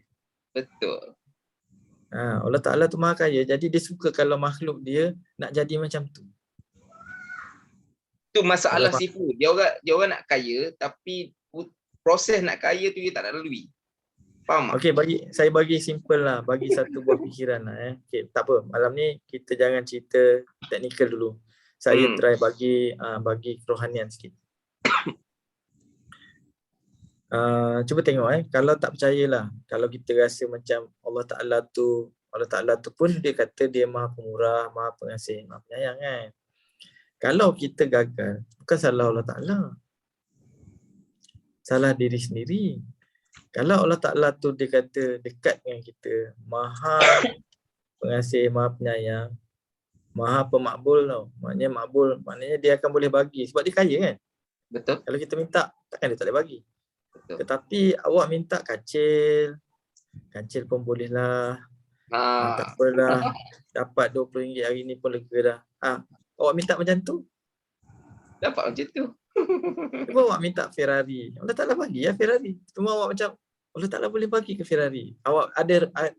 Betul. Allah Ta'ala tu maha kaya. Jadi dia suka kalau makhluk dia nak jadi macam tu. Tu masalah Sifu. Dia orang nak kaya, tapi proses nak kaya tu dia tak nak lalui. Faham tak? Okey, saya bagi simple lah, bagi satu buah fikiran lah. Okey, tak apa. Malam ni kita jangan cerita teknikal dulu. Saya try bagi kerohanian sikit. Cuba tengok kalau tak percayalah, kalau kita rasa macam Allah Ta'ala tu pun dia kata dia Maha Pemurah, Maha Pengasih, Maha Penyayang kan. Kalau kita gagal, bukan salah Allah Ta'ala. Salah diri sendiri. Kalau Allah Ta'ala tu dia kata dekat dengan kita, Maha Pengasih, Maha Penyayang, Maha Pemakbul tau. Maknanya makbul, maknanya dia akan boleh bagi sebab dia kaya kan. Betul. Kalau kita minta, takkan dia tak boleh bagi. Betul. Tetapi awak minta kancil pun boleh lah. Tak apalah. Dapat RM20 hari ni pun lega dah. Awak minta macam tu? Dapat macam tu. Cuba awak minta Ferrari. Allah Ta'ala bagi Ferrari. Cuma awak macam, Allah Ta'ala boleh bagi ke Ferrari? Awak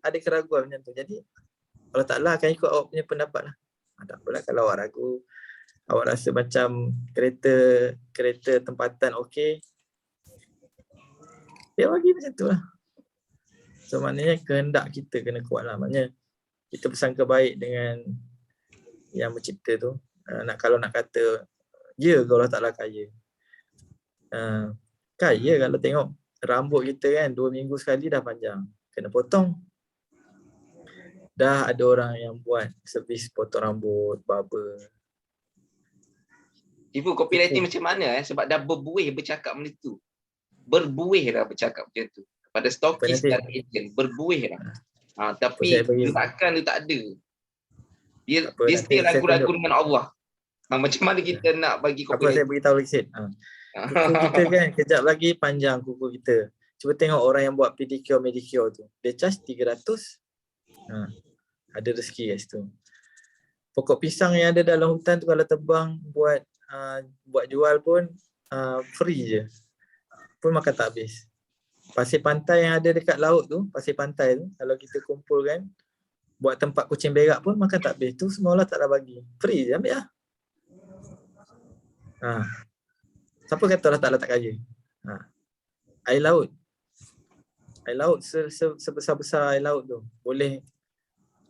ada keraguan macam tu. Jadi Allah Ta'ala akan ikut awak punya pendapat lah. Tak apalah kalau awak ragu. Awak rasa macam kereta tempatan okey, dia bagi macam tu lah. So maknanya kehendak kita kena kuat lah. Maknanya kita bersangka baik dengan yang mencipta tu. Kalau nak kata ya ke Allah Ta'ala kaya. Kaya kalau tengok rambut kita kan 2 minggu sekali dah panjang. Kena potong. Dah ada orang yang buat servis potong rambut, barber. Ibu copywriting macam mana sebab dah berbuih bercakap macam tu. Berbuih dah bercakap macam tu. Kepada stokis dan agent berbuih dah. Tapi gerakan tu tak ada. Dia still ragu-ragu dengan Allah. Macam mana kita nak bagi copywriting? Saya beritahu sikit. Kuku kita kan kejap lagi panjang kuku kita. Cuba tengok orang yang buat pedicure, manicure tu. Dia charge 300. Ada rezeki kat situ. Pokok pisang yang ada dalam hutan tu kalau tebang buat jual pun free je. Pun makan tak habis. Pasir pantai yang ada dekat laut tu, pasir pantai tu, kalau kita kumpulkan buat tempat kucing berak pun makan tak habis. Tu semua Allah tak dah bagi. Free je, ambil lah. Siapa kata Allah Ta'ala tak kaya? Air laut. Air laut sebesar-besar air laut tu. Boleh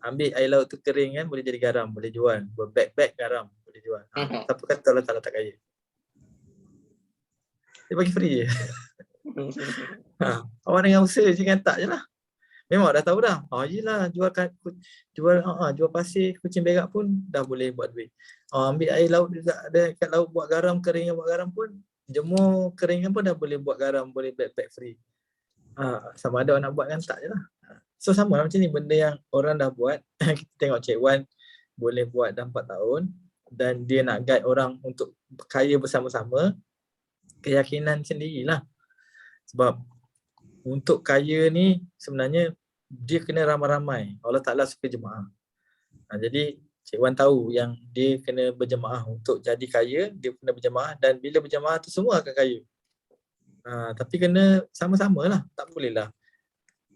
ambil air laut tu kering kan, boleh jadi garam, boleh jual. Bag garam, boleh jual. Siapa kata Allah Ta'ala tak kaya? Dia bagi free je. Awak dengan usaha je kan tak je lah. Memang dah tahu dah. Yelah jual pasir kucing berak pun dah boleh buat duit. Ambil air laut juga ada kat laut buat garam, kering buat garam pun, jemur kering pun dah boleh buat garam, boleh backpack free. Sama ada orang nak buat kan tak je lah. So sama lah macam ni, benda yang orang dah buat. Kita tengok Cik Wan boleh buat dah 4 tahun dan dia nak guide orang untuk kaya bersama-sama, keyakinan sendirilah. Sebab untuk kaya ni sebenarnya dia kena ramai-ramai. Allah Ta'ala suka jemaah. Jadi Cik Wan tahu yang dia kena berjemaah. Untuk jadi kaya, dia kena berjemaah, dan bila berjemaah tu semua akan kaya. Tapi kena sama-sama lah. Tak boleh lah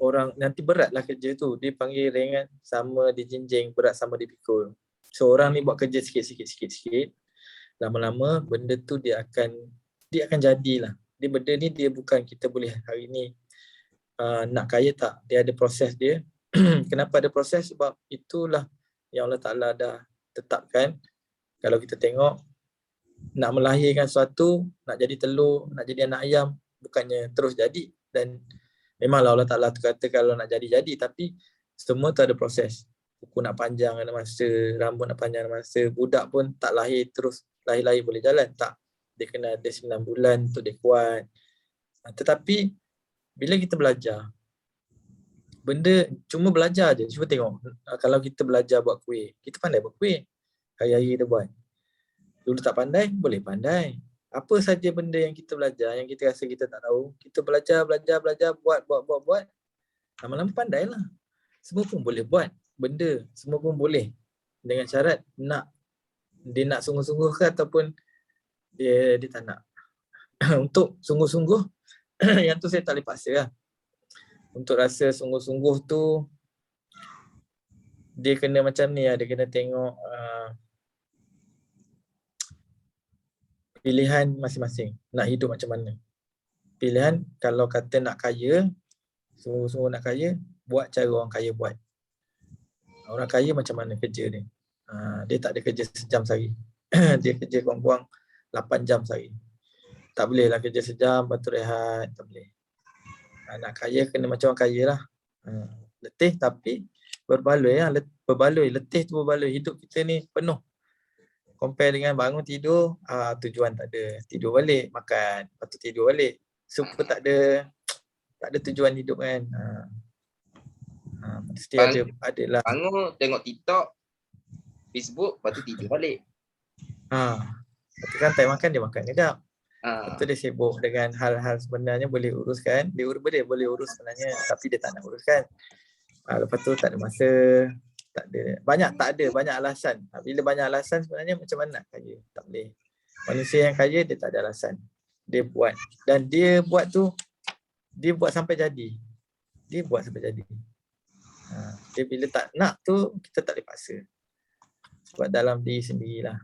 orang nanti berat lah kerja tu. Dia panggil ringan sama dijinjing, berat sama dipikul. So orang ni buat kerja sikit-sikit, lama-lama benda tu dia akan jadilah. Dia benda ni dia bukan kita boleh hari ni nak kaya, tak. Dia ada proses dia. Kenapa ada proses? Sebab itulah yang Allah Ta'ala dah tetapkan. Kalau kita tengok, nak melahirkan sesuatu, nak jadi telur, nak jadi anak ayam, bukannya terus jadi. Dan memanglah Allah Ta'ala tu kata kalau nak jadi, tapi semua tu ada proses. Kuku nak panjang ada masa, rambut nak panjang ada masa. Budak pun tak lahir terus, lahir-lahir boleh jalan, tak. Dia kena ada 9 bulan untuk dia kuat. Tetapi bila kita belajar, benda cuma belajar je. Cuba tengok, kalau kita belajar buat kuih, kita pandai buat kuih, hari-hari kita buat. Dulu tak pandai, boleh pandai. Apa saja benda yang kita belajar, yang kita rasa kita tak tahu, kita belajar, buat. Lama-lama pandai lah. Semua pun boleh buat benda, semua pun boleh. Dengan syarat dia nak sungguh-sungguh ke ataupun dia tak nak. Untuk sungguh-sungguh, yang tu saya tak boleh paksa lah. Untuk rasa sungguh-sungguh tu, dia kena macam ni lah. Dia kena tengok pilihan masing-masing. Nak hidup macam mana. Pilihan kalau kata nak kaya, sungguh-sungguh nak kaya, buat cara orang kaya buat. Orang kaya macam mana kerja dia. Dia tak ada kerja sejam sehari. Dia kerja kurang-kurang 8 jam sehari. Tak boleh lah kerja sejam, lepas tu rehat. Tak boleh. Nak kaya kena macam orang kaya lah. Letih tapi berbaloi lah. Letih tu berbaloi. Hidup kita ni penuh. Compare dengan bangun tidur, tujuan tak ada. Tidur balik, makan. Lepas tu tidur balik. Super tak ada tujuan hidup kan. Mesti ada lah. Bangun, tengok TikTok, Facebook, lepas tu tidur balik. Lepas tu kan time makan, dia makan kejap. Lepas tu dia sibuk dengan hal-hal sebenarnya boleh uruskan. Dia boleh urus sebenarnya, tapi dia tak nak uruskan. Lepas tu tak ada masa. Tak ada banyak alasan. Bila banyak alasan sebenarnya macam mana nak kaya? Tak boleh. Manusia yang kaya dia tak ada alasan. Dia buat. Dan dia buat tu, dia buat sampai jadi. Dia bila tak nak tu, kita tak boleh paksa. Sebab dalam diri sendirilah.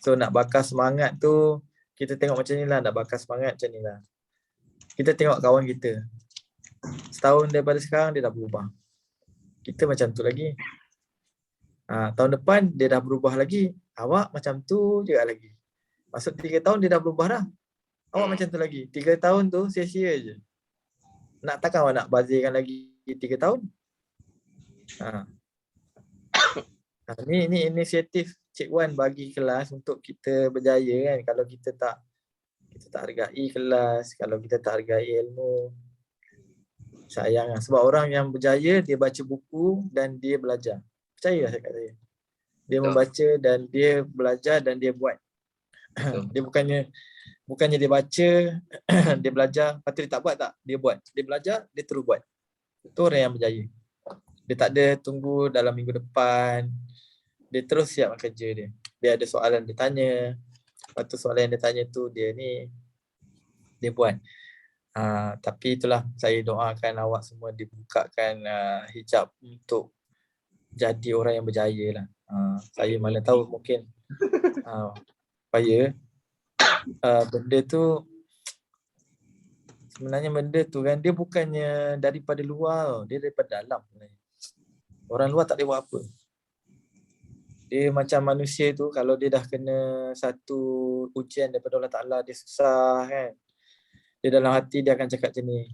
So nak bakar semangat tu, kita tengok macam ni lah. Nak bakar semangat macam ni lah. Kita tengok kawan kita. Setahun daripada sekarang dia dah berubah. Kita macam tu lagi. Tahun depan dia dah berubah lagi. Awak macam tu juga lagi. Maksud 3 tahun dia dah berubah dah. Awak macam tu lagi. 3 tahun tu sia-sia je. Nak takkan awak nak bazirkan lagi 3 tahun? Ni inisiatif Cik Wan bagi kelas untuk kita berjaya kan. Kalau kita tak hargai kelas, kalau kita tak hargai ilmu, sayang lah. Sebab orang yang berjaya, dia baca buku dan dia belajar. Percayalah saya kata. Dia membaca dan dia belajar dan dia buat. Dia bukannya dia baca, dia belajar, lepas tu dia tak buat tak? Dia buat. Dia belajar, dia terus buat. Itu orang yang berjaya. Dia tak ada tunggu dalam minggu depan. Dia terus siap kerja dia. Dia ada soalan dia tanya. Lepas tu soalan yang dia tanya tu dia buat. Tapi itulah, saya doakan awak semua dibukakan hijab untuk jadi orang yang berjaya lah. Saya mana tahu mungkin supaya benda tu, sebenarnya benda tu kan dia bukannya daripada luar, dia daripada dalam. Orang luar tak boleh buat apa. Dia macam manusia tu, kalau dia dah kena satu ujian daripada Allah Ta'ala, dia susah kan. Dia dalam hati dia akan cakap macam ni,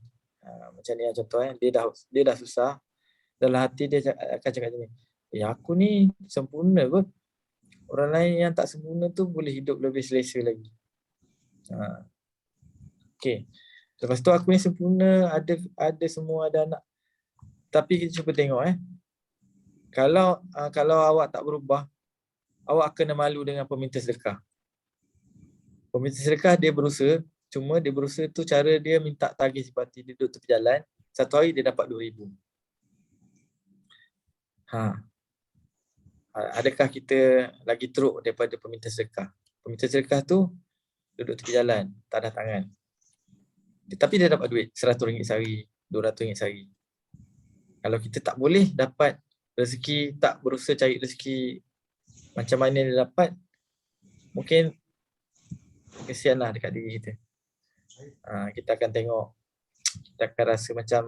Macam ni contoh dia dah susah, dalam hati dia akan cakap macam ni, aku ni sempurna kot, orang lain yang tak sempurna tu boleh hidup lebih selesa lagi. Okay. Lepas tu aku ni sempurna, ada semua, ada anak. Tapi kita cuba tengok kalau awak tak berubah, awak kena malu dengan peminta sedekah. Peminta sedekah dia berusaha, cuma dia berusaha tu cara dia minta tagih simpati, dia duduk tepi jalan, satu hari dia dapat 2,000. Adakah kita lagi teruk daripada peminta sedekah? Peminta sedekah tu duduk tepi jalan, tak ada tangan. Tapi dia dapat duit RM100 sehari, RM200 sehari. Kalau kita tak boleh dapat rezeki, tak berusaha cari rezeki macam mana dia dapat, mungkin kesianlah dekat diri kita. Kita akan tengok, kita akan rasa macam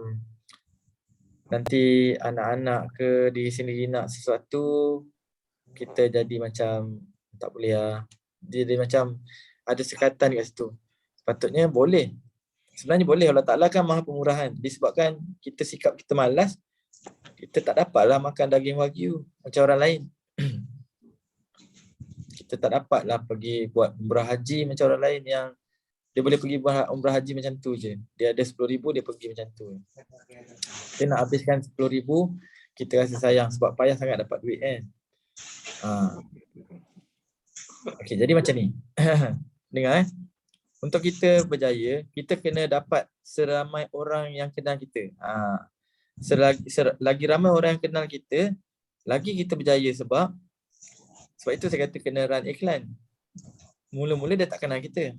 nanti anak-anak ke diri sendiri nak sesuatu, kita jadi macam tak boleh lah. Dia macam ada sekatan kat situ. Sepatutnya boleh. Sebenarnya boleh, Allah Ta'ala kan maha pemurahan. Disebabkan kita sikap kita malas, kita tak dapatlah makan daging wagyu macam orang lain. Kita tak dapatlah pergi buat umrah haji macam orang lain yang dia boleh pergi buat umrah haji macam tu je. Dia ada 10,000, dia pergi macam tu. Dia nak habiskan 10,000, kita rasa sayang sebab payah sangat dapat duit kan. Okay, jadi macam ni. Dengar untuk kita berjaya, kita kena dapat seramai orang yang kenal kita. Selagi ramai orang yang kenal kita, lagi kita berjaya sebab itu saya kata kena run iklan. Mula-mula dia tak kenal kita.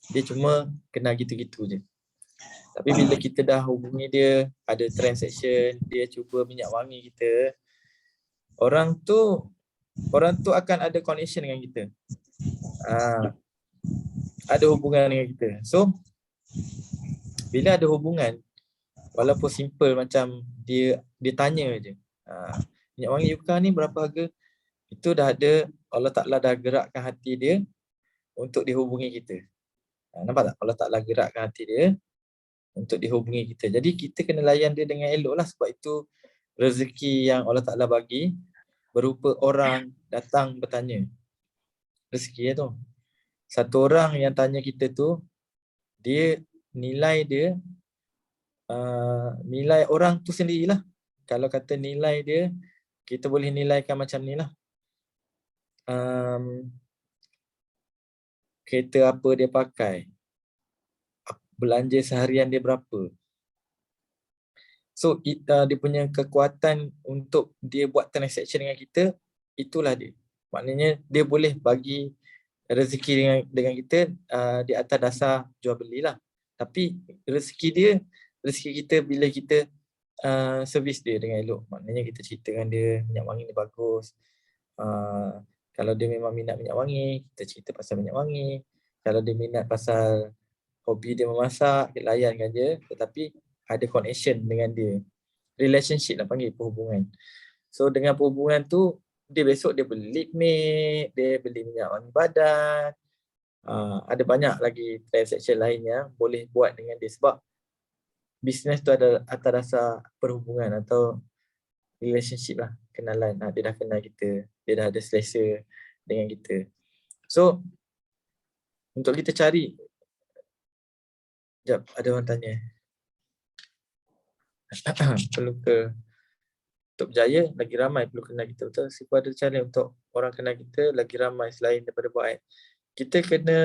Dia cuma kenal gitu-gitu je. Tapi bila kita dah hubungi dia, ada transaction, dia cuba minyak wangi kita, orang tu akan ada connection dengan kita. Ada hubungan dengan kita. So, bila ada hubungan, walaupun simple macam dia tanya je, minyak wangi Yuka ni berapa harga? Itu dah ada, Allah Ta'ala dah gerakkan hati dia untuk dihubungi kita. Nampak tak? Allah Ta'ala gerakkan hati dia untuk dihubungi kita. Jadi kita kena layan dia dengan elok lah, sebab itu rezeki yang Allah Ta'ala bagi berupa orang datang bertanya. Rezeki tu. Satu orang yang tanya kita tu, dia nilai orang tu sendirilah. Kalau kata nilai dia, kita boleh nilaikan macam ni lah. Kereta apa dia pakai, belanja seharian dia berapa. So dia punya kekuatan untuk dia buat transaction dengan kita, itulah dia. Maknanya dia boleh bagi rezeki dengan kita di atas dasar jual belilah. Tapi rezeki kita bila kita servis dia dengan elok. Maknanya kita cerita dengan dia, minyak wangi ni bagus. Kalau dia memang minat minyak wangi, kita cerita pasal minyak wangi. Kalau dia minat pasal hobi dia memasak, kita layankan dia. Tetapi ada connection dengan dia. Relationship lah panggil, perhubungan. So dengan perhubungan tu, dia besok dia beli lip mate, dia beli minyak wangi badan. Ada banyak lagi transaction lain yang boleh buat dengan dia. Sebab bisnes tu ada atas dasar perhubungan atau relationship lah, kenalan. Dia dah kenal kita, dia dah ada selesa dengan kita. So untuk kita cari, sekejap, ada orang tanya perlu ke untuk berjaya lagi ramai perlu kenal kita, betul? Siapa ada cara untuk orang kenal kita lagi ramai selain daripada buat. Kita kena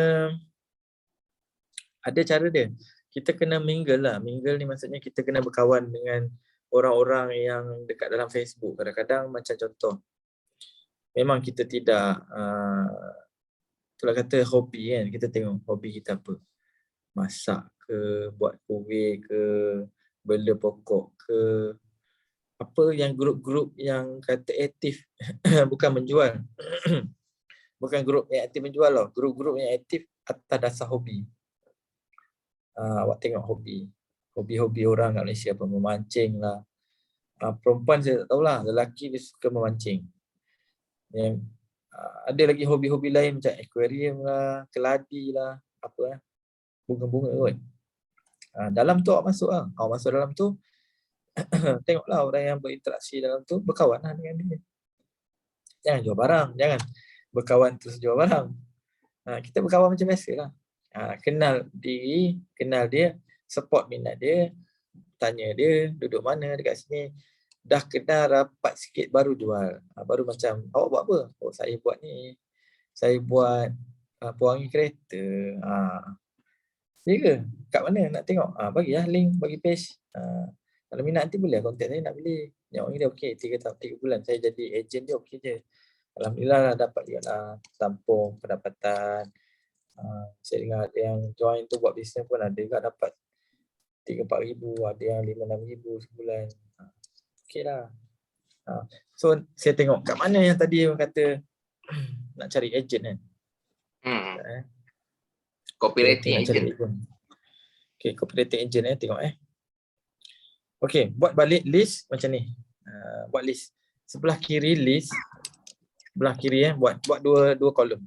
ada cara dia. Kita kena mingle lah. Mingle ni maksudnya kita kena berkawan dengan orang-orang yang dekat dalam Facebook. Kadang-kadang macam contoh, memang kita tidak itulah kata hobi kan. Kita tengok hobi kita apa. Masak ke, buat kuih ke, bela pokok ke, apa yang grup-grup yang kata aktif bukan menjual. Bukan grup yang aktif menjual lah. Grup-grup yang aktif atas dasar hobi. Awak tengok hobi orang kat Malaysia apa, memancing lah. Perempuan saya tak tahulah, lelaki dia suka memancing. Yang ada lagi hobi-hobi lain macam aquarium lah, keladi lah, apa bunga-bunga kot. Dalam tu awak masuk lah. Awak masuk dalam tu, tengoklah orang yang berinteraksi dalam tu, berkawan lah dengan dia. Jangan jual barang, jangan berkawan terus jual barang. Kita berkawan macam biasa lah. Kenal diri, kenal dia, support minat dia, tanya dia duduk mana dekat sini. Dah kenal rapat sikit baru jual. Baru macam, awak buat apa? Oh, saya buat ni. Saya buat pewangi kereta. Ya ke? Kat mana nak tengok? Bagilah link, bagi page. Kalau minat nanti boleh contact saya nak beli. Yang orang dia okey, 3 bulan saya jadi ejen dia okey je. Alhamdulillah lah dapat juga lah tampung pendapatan. Saya dengar ada yang join tu buat bisnes pun ada juga dapat 3-4 ribu, ada yang 5-6 ribu sebulan. Okey lah. So saya tengok kat mana yang tadi orang kata nak cari ejen kan. Copywriting agent. Okay, copywriting agent tengok Okay, buat balik list macam ni. Buat list. Sebelah kiri list, sebelah kiri buat dua kolom.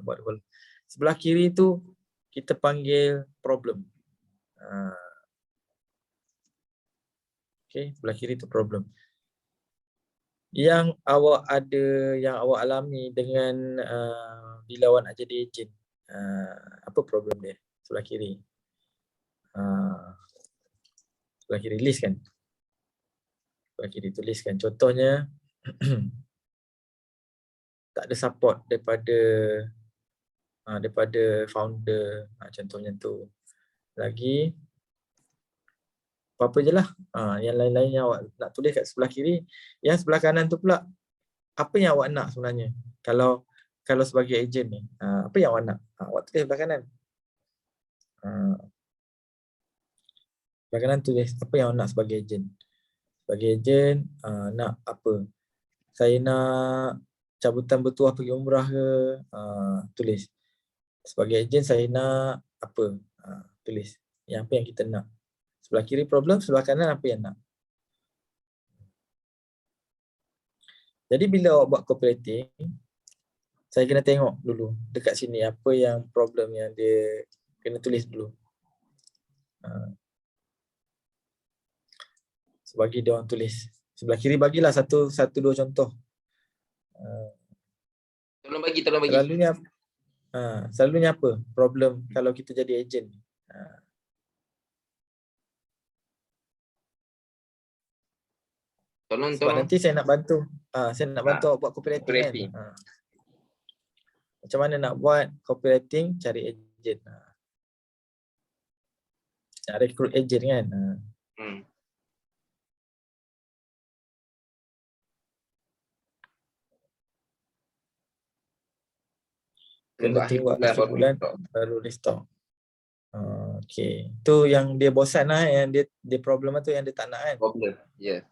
Buat 2 kolom. Sebelah kiri tu kita panggil problem. Okay, sebelah kiri tu problem. Yang awak ada, yang awak alami dengan bila awak nak jadi ejen. Apa problem dia? Sebelah kiri. Sebelah kiri list kan. Sebelah kiri tulis kan. Contohnya tak ada support daripada founder. Contohnya tu. Lagi apa-apa je lah. Yang lain-lain yang awak nak tulis kat sebelah kiri. Yang sebelah kanan tu pula, apa yang awak nak sebenarnya? Kalau sebagai ejen ni, apa yang awak nak? Awak tulis sebelah kanan. Sebelah kanan tulis apa yang awak nak sebagai ejen. Sebagai ejen, nak apa? Saya nak cabutan bertuah pergi umrah ke? Tulis. Sebagai ejen saya nak apa? Tulis. Yang apa yang kita nak. Sebelah kiri problem, sebelah kanan apa yang nak. Jadi bila awak buat copywriting, saya kena tengok dulu dekat sini apa yang problem yang dia kena tulis dulu. Bagi dia orang tulis. Sebelah kiri bagilah satu dua contoh. Tolong bagi. Selalunya apa problem kalau kita jadi ejen? Sebab nanti saya nak bantu. Saya nak bantu awak buat copywriting kan. Macam mana nak buat copywriting, cari ejen. Nak rekrut ejen kan. Kena tunggu akhir bulan baru restock. Okay. Tu yang dia bosan lah, yang dia problem tu yang dia tak nak kan. Problem. Ya.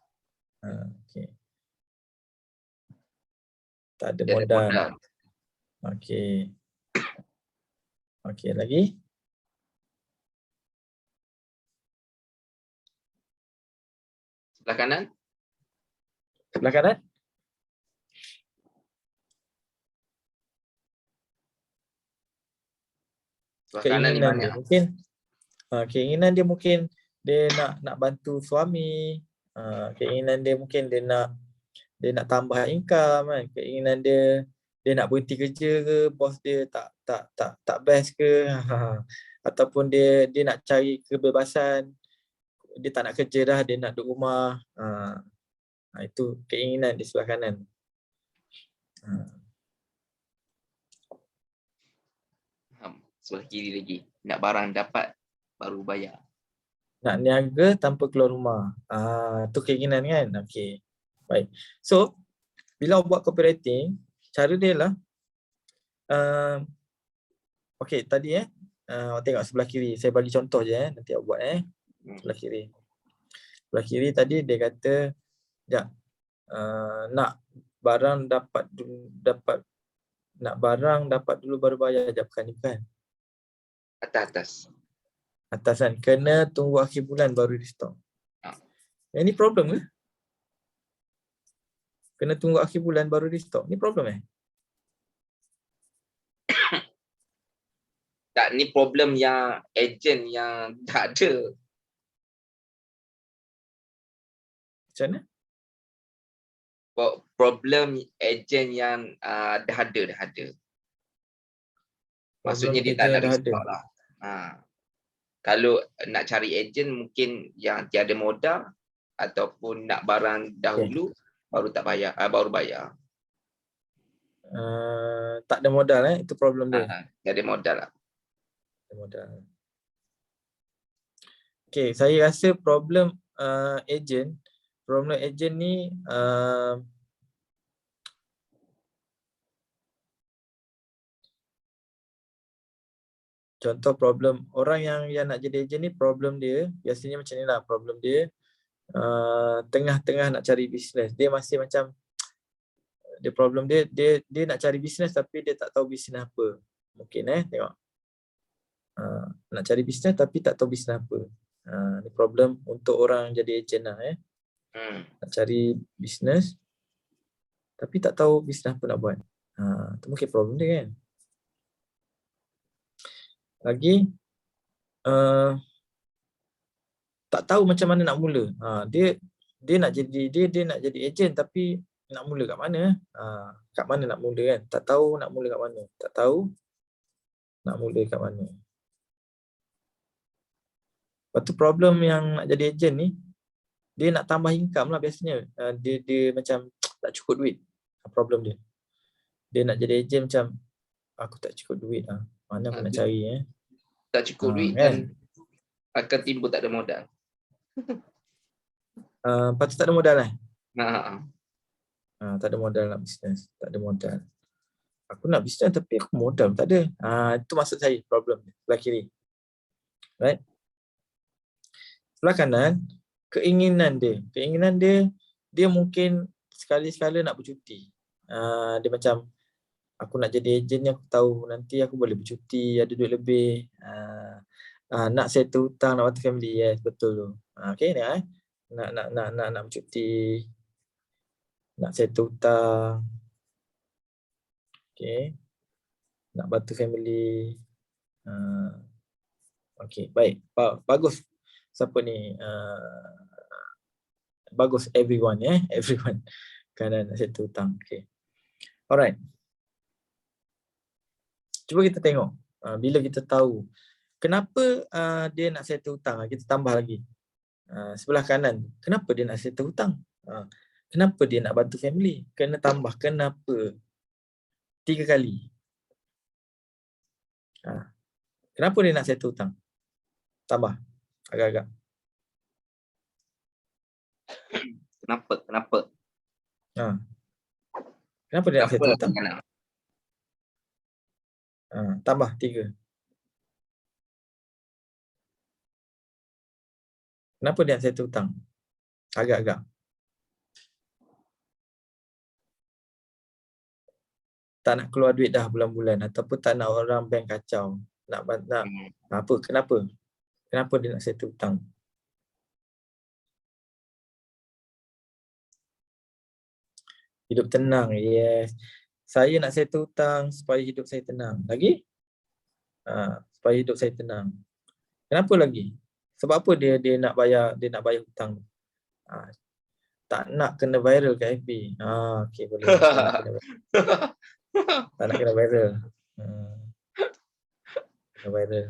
Okay. Tak ada modal. Okay. Okay, lagi? Sebelah kanan? Sebelah kanan? Keinginan dia mungkin keinginan dia mungkin dia nak bantu suami, keinginan dia mungkin dia nak tambah income kan, keinginan dia nak berhenti kerja ke, bos dia tak best ke, ataupun dia nak cari kebebasan, dia tak nak kerja dah, dia nak duduk rumah. Itu keinginan di sebelah kanan. Sebelah kiri lagi, nak barang dapat baru bayar. Nak niaga tanpa keluar rumah. Tu keinginan kan. Okey. Baik. So, bila awak buat copywriting, cara dia lah okey, tadi awak tengok sebelah kiri. Saya bagi contoh je nanti awak buat sebelah kiri. Sebelah kiri tadi dia kata nak barang dapat dulu baru bayar, bukan ni kan. Atas. Atasan kena tunggu akhir bulan baru restock. Ini problem ke? Kena tunggu akhir bulan baru restock. Ni problem Tak, ni problem yang ejen yang tak ada. Macam mana? Problem ejen yang dah ada. Problem Maksudnya dia tak ejen nak yang dah ada. restock lah. Kalau nak cari ejen mungkin yang tiada modal ataupun nak barang dahulu baru tak bayar, baru bayar. Tak ada modal itu problem dia. Tiada modal lah. Tak ada modal. Okay, saya rasa problem ejen ni contoh problem orang yang nak jadi ejen ni, problem dia biasanya macam ni lah. Problem dia tengah-tengah nak cari bisnes. Dia masih macam problem dia nak cari bisnes tapi dia tak tahu bisnes apa. Mungkin tengok. Nak cari bisnes tapi tak tahu bisnes apa. Ni problem untuk orang jadi ejen lah. Nak cari bisnes tapi tak tahu bisnes apa nak buat. Itu mungkin problem dia kan. Lagi tak tahu macam mana nak mula. Dia nak jadi ejen tapi nak mula kat mana? Kat mana nak mula kan? Tak tahu nak mula kat mana. Tak tahu nak mula kat mana. Lepas tu problem yang nak jadi ejen ni, dia nak tambah income lah biasanya. Dia macam tak cukup duit. Problem dia. Dia nak jadi ejen macam aku tak cukup duit. Mana aku nak cari Tak cukup duit kan? Akan timbul tak ada modal. Lepas tu tak ada modal tak ada modal nak bisnes. Tak ada modal. Aku nak bisnes tapi aku modal tak ada. Itu maksud saya problem sebelah kiri. Right? Sebelah kanan, keinginan dia mungkin sekali-sekala nak bercuti. Dia macam aku nak jadi ejen ni, aku tahu nanti aku boleh bercuti, ada duit lebih. Nak settle hutang, nak bantu family. Yes, betul tu. Okay, nak bercuti, nak settle hutang. Okay. Nak bantu family. Okay, baik. Bagus. Siapa ni? Bagus everyone everyone. Kerana nak settle hutang. Okay. Alright. Cuba kita tengok. Bila kita tahu kenapa dia nak settle hutang, kita tambah lagi. Sebelah kanan, kenapa dia nak settle hutang? Kenapa dia nak bantu family? Kena tambah kenapa. 3 kali. Kenapa dia nak settle hutang? Tambah agak-agak. Kenapa? Kenapa dia nak settle hutang? Tambah 3. Kenapa dia nak settle hutang? Agak-agak. Tak nak keluar duit dah bulan-bulan ataupun tak nak orang bank kacau. Nak apa? Kenapa? Kenapa dia nak settle hutang? Hidup tenang. Yes. Saya nak settle hutang supaya hidup saya tenang. Lagi? Supaya hidup saya tenang. Kenapa lagi? Sebab apa dia nak bayar hutang? Tak nak kena viral kat FB. Okey, boleh. Tak nak kena viral. Kena viral.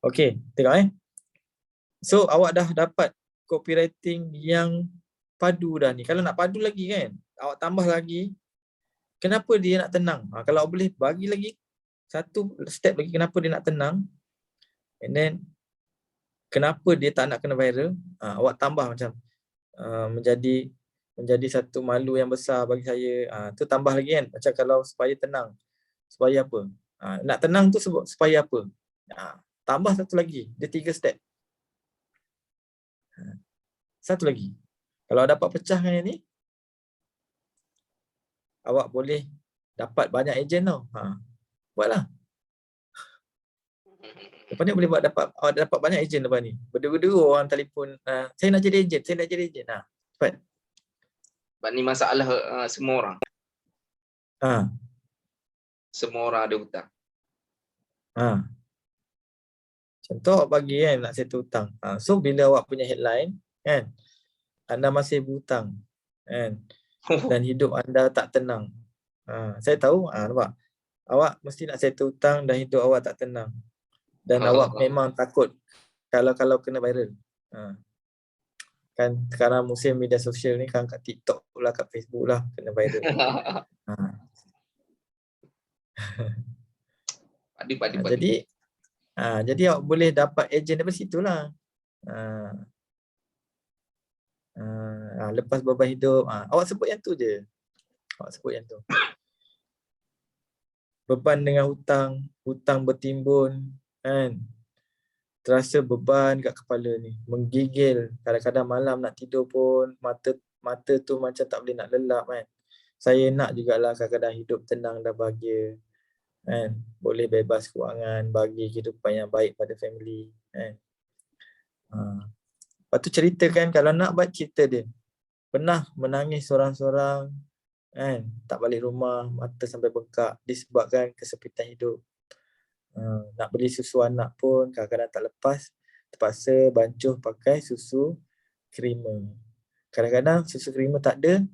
Okey, tengok So awak dah dapat copywriting yang padu dah ni. Kalau nak padu lagi kan, awak tambah lagi. Kenapa dia nak tenang? Kalau awak boleh bagi lagi satu step lagi, kenapa dia nak tenang. And then kenapa dia tak nak kena viral. Awak tambah macam menjadi satu malu yang besar bagi saya. Tu tambah lagi kan. Macam kalau supaya tenang. Supaya apa? Nak tenang tu supaya apa? Tambah satu lagi. Dia 3 step. Satu lagi. Kalau dapat pecahkan yang ni, awak boleh dapat banyak ejen tau. Buatlah. Lepas ni boleh awak dapat banyak ejen lepas ni. Berdua-dua orang telefon, saya nak jadi ejen. Cepat. Sebab ni masalah semua orang. semua orang ada hutang. Contoh awak bagi kan nak settle hutang. So bila awak punya headline kan, anda masih berhutang kan, dan hidup anda tak tenang. Saya tahu, nampak. Awak mesti nak settle hutang dan hidup awak tak tenang. Dan awak memang takut kalau kena viral. Kan sekarang musim media sosial ni kan, kat TikTok lah, kat Facebook lah kena viral. Jadi awak boleh dapat ejen daripada situ lah. Lepas beban hidup, awak sebut yang tu je. Awak sebut yang tu. Beban dengan hutang bertimbun kan. Terasa beban kat kepala ni, menggigil. Kadang-kadang malam nak tidur pun mata tu macam tak boleh nak lelap kan. Saya nak jugalah kadang-kadang hidup tenang dan bahagia kan. Boleh bebas kewangan, bagi kehidupan yang baik pada family kan. Lepas tu ceritakan, kalau nak buat cerita dia. Pernah menangis seorang-seorang kan, tak balik rumah, mata sampai bengkak disebabkan kesempitan hidup. Nak beli susu anak pun kadang-kadang tak lepas, terpaksa bancuh pakai susu krema. Kadang-kadang susu krema tak ada,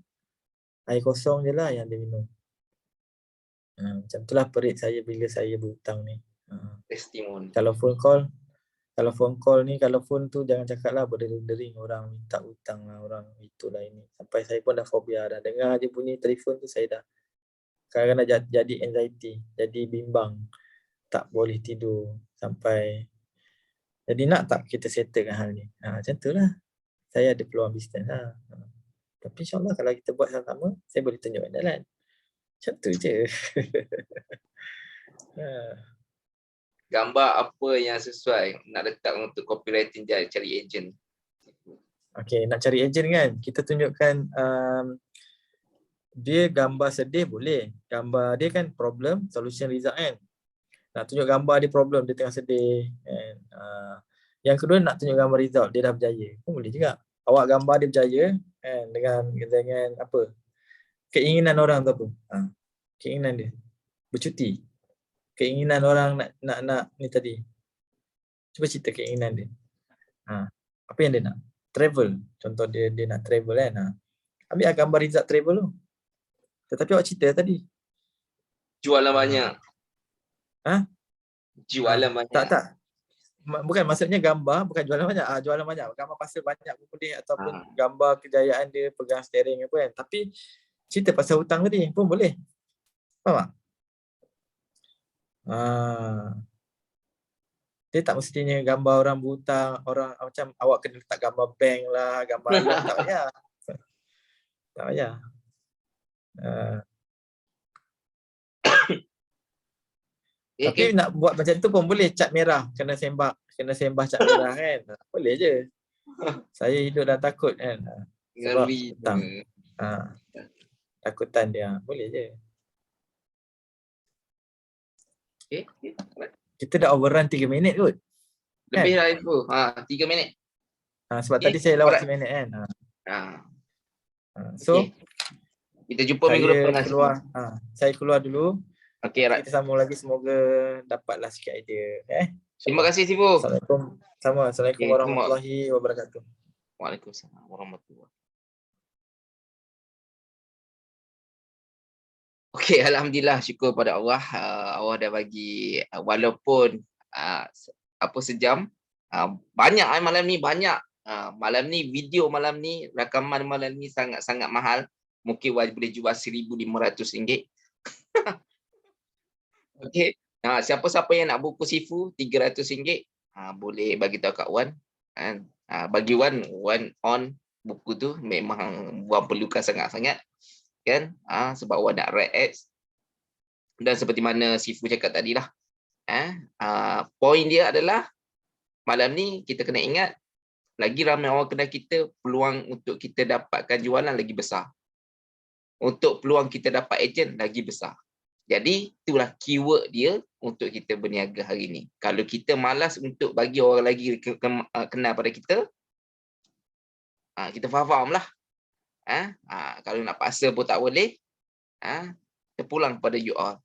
air kosong je lah yang dia minum. Macam itulah perit saya bila saya berhutang ni. Testimoni. Kalau phone tu jangan cakap lah berdering-dering orang minta hutang lah, orang itulah ini. Sampai saya pun dah fobia dah. Dengar je bunyi telefon tu saya dah kadang-kadang jadi anxiety, jadi bimbang. Tak boleh tidur sampai. Jadi nak tak kita settlekan hal ni? Macam tu lah. Saya ada peluang bisnes lah. Tapi insyaAllah kalau kita buat sama-sama, saya boleh tunjukkan jalan. Macam tu je. Gambar apa yang sesuai nak letak untuk copywriting, cari ejen. Okay, nak cari ejen kan, kita tunjukkan dia gambar sedih boleh. Gambar dia kan problem, solution, result kan. Nak tunjuk gambar dia problem, dia tengah sedih kan. Yang kedua nak tunjuk gambar result, dia dah berjaya pun boleh juga. Awak gambar dia berjaya kan, dengan apa, keinginan orang tu apa, keinginan dia bercuti, keinginan orang nak ni tadi. Cuba cerita keinginan dia. Apa yang dia nak? Travel. Contoh dia nak travel kan. Ambil gambar result travel tu. Tetapi awak cerita tadi. Jualan banyak. Jualan banyak. Tak. Bukan, maksudnya gambar, bukan jualan banyak. Jualan banyak. Gambar pasal banyak pun boleh. Ataupun gambar kejayaan dia pegang steering apa kan. Tapi cerita pasal hutang tadi pun boleh. Faham tak? Dia tak mestinya gambar orang berhutang, orang macam awak kena letak gambar bank lah, gambar loan, tak payah. Tak payah. Tapi nak buat macam tu pun boleh, cat merah, kena sembah cat merah kan. Boleh je. Saya hidup dah takut kan. Sebab hutang. Takutan dia. Boleh je. Kita dah overrun 3 minit kot. Lebih lah itu. 3 minit. Sebab tadi saya lawat 3 minit kan. So kita jumpa minggu depan keluar. Saya keluar dulu. Okey, kita sambung lagi, semoga dapatlah sikit idea. Terima kasih Sifu. Assalamualaikum. Assalamualaikum warahmatullahi wabarakatuh. Waalaikumsalam warahmatullahi. Okey, alhamdulillah, syukur pada Allah. Allah dah bagi walaupun sejam, banyak malam ni banyak. Malam ni video, malam ni rakaman, malam ni sangat-sangat mahal. Mungkin boleh jual RM1,500. Okey. Siapa-siapa yang nak buku Sifu RM300, boleh bagi tahu kat Wan. Bagi Wan on buku tu memang Wan perlukan sangat-sangat. Kan? Sebab Wan nak write ads. Dan seperti mana Sifu cakap tadi lah. Poin dia adalah malam ni kita kena ingat, lagi ramai orang kenal kita, peluang untuk kita dapatkan jualan lagi besar. Untuk peluang kita dapat ejen lagi besar. Jadi itulah keyword dia untuk kita berniaga hari ni. Kalau kita malas untuk bagi orang lagi kenal pada kita, kita faham lah. Kalau nak paksa pun tak boleh. Kita pulang pada you all.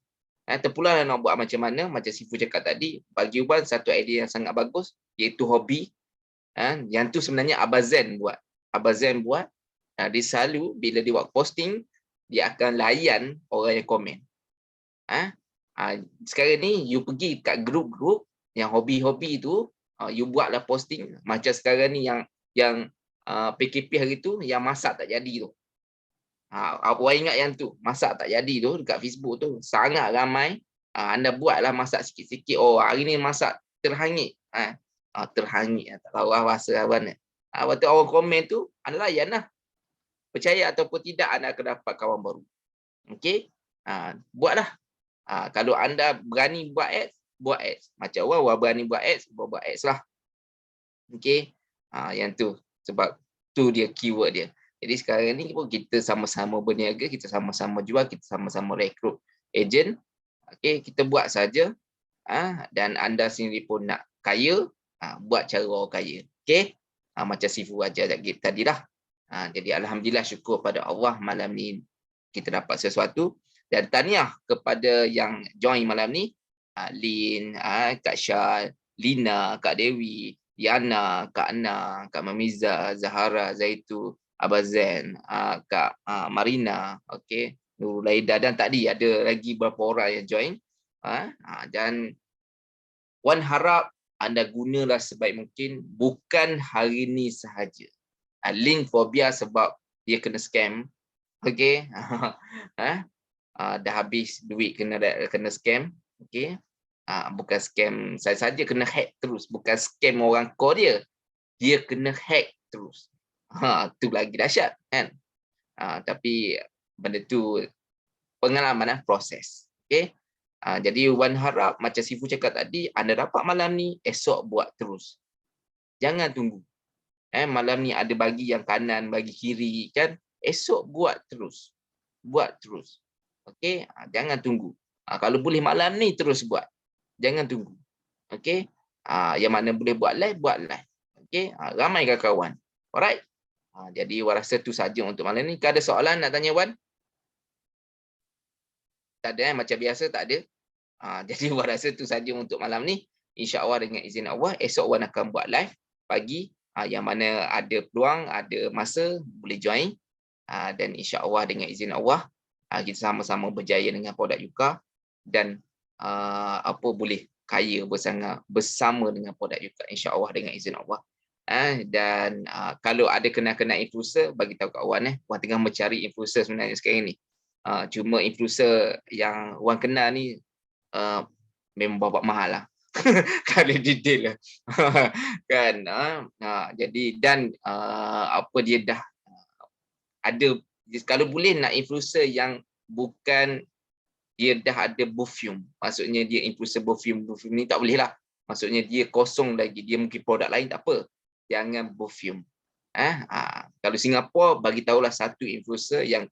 Terpulang nak buat macam mana, macam Sifu cakap tadi, bagi Wan satu idea yang sangat bagus, iaitu hobi. Yang tu sebenarnya Abazen buat. Abazen buat, dia selalu bila dia buat posting, dia akan layan orang yang komen. Sekarang ni, you pergi kat grup-grup yang hobi-hobi tu, you buatlah posting. Macam sekarang ni yang PKP hari tu, yang masak tak jadi tu. Awak ingat yang tu, masak tak jadi tu dekat Facebook tu, sangat ramai. Anda buatlah masak sikit-sikit. Oh, hari ni masak terhangit. Terhangit, tak tahu bahasa apa ni. Waktu orang komen tu, anda layan lah. Percaya ataupun tidak, anda akan dapat kawan baru. Okey? Buatlah. Kalau anda berani buat ads, buat ads. Macam orang berani buat ads lah. Okey? Yang tu. Sebab tu dia keyword dia. Jadi sekarang ni pun kita sama-sama berniaga, kita sama-sama jual, kita sama-sama rekrut ejen. Okey, kita buat saja. Dan anda sendiri pun nak kaya, buat cara orang kaya. Okey? Macam Sifu ajar tadi lah. Jadi alhamdulillah, syukur pada Allah malam ni kita dapat sesuatu. Dan tahniah kepada yang join malam ni. Lin, Kak Syal, Lina, Kak Dewi, Yana, Kak Ana, Kak Mamiza, Zahara, Zaitu, Abazen, Kak Marina, okey, Nurul Laida, dan tadi ada lagi beberapa orang yang join. Dan Wan harap anda gunalah sebaik mungkin, bukan hari ni sahaja. Link phobia sebab dia kena scam. Okey. Dah habis duit kena scam. Okey. Bukan scam saya saja, kena hack terus. Bukan scam orang call dia. Dia kena hack terus. Tu lagi dahsyat kan. Tapi benda tu pengalaman, proses. Okey. Jadi Wan harap macam Sifu cakap tadi, anda dapat malam ni, esok buat terus. Jangan tunggu. Malam ni ada bagi yang kanan, bagi kiri kan. Esok buat terus. Buat terus. Okey, jangan tunggu. Kalau boleh malam ni terus buat. Jangan tunggu. Okey. Yang mana boleh buat live, buat live. Okey, ramaikan kawan. Alright. Jadi Wan rasa tu saja untuk malam ni. Ada soalan nak tanya Wan? Tak ada, macam biasa tak ada. Jadi Wan rasa tu saja untuk malam ni. InsyaAllah dengan izin Allah, esok Wan akan buat live pagi. Yang mana ada peluang, ada masa, boleh join. Dan insyaAllah dengan izin Allah, kita sama-sama berjaya dengan produk Yuka. Dan boleh kaya bersama dengan produk Yuka. InsyaAllah dengan izin Allah. Dan kalau ada kenal-kenal influencer, bagi tahu kat Wan. Wan tengah mencari influencer sebenarnya sekarang ni. Cuma influencer yang Wan kenal ni memang babak mahal lah. Kalau detail lah. Kan. Jadi dan dia dah ada, kalau boleh nak influencer yang bukan dia dah ada perfume. Maksudnya dia influencer perfume ni tak boleh lah. Maksudnya dia kosong lagi, dia mungkin produk lain, tak apa. Jangan perfume. Kalau Singapura, bagi tahulah satu influencer yang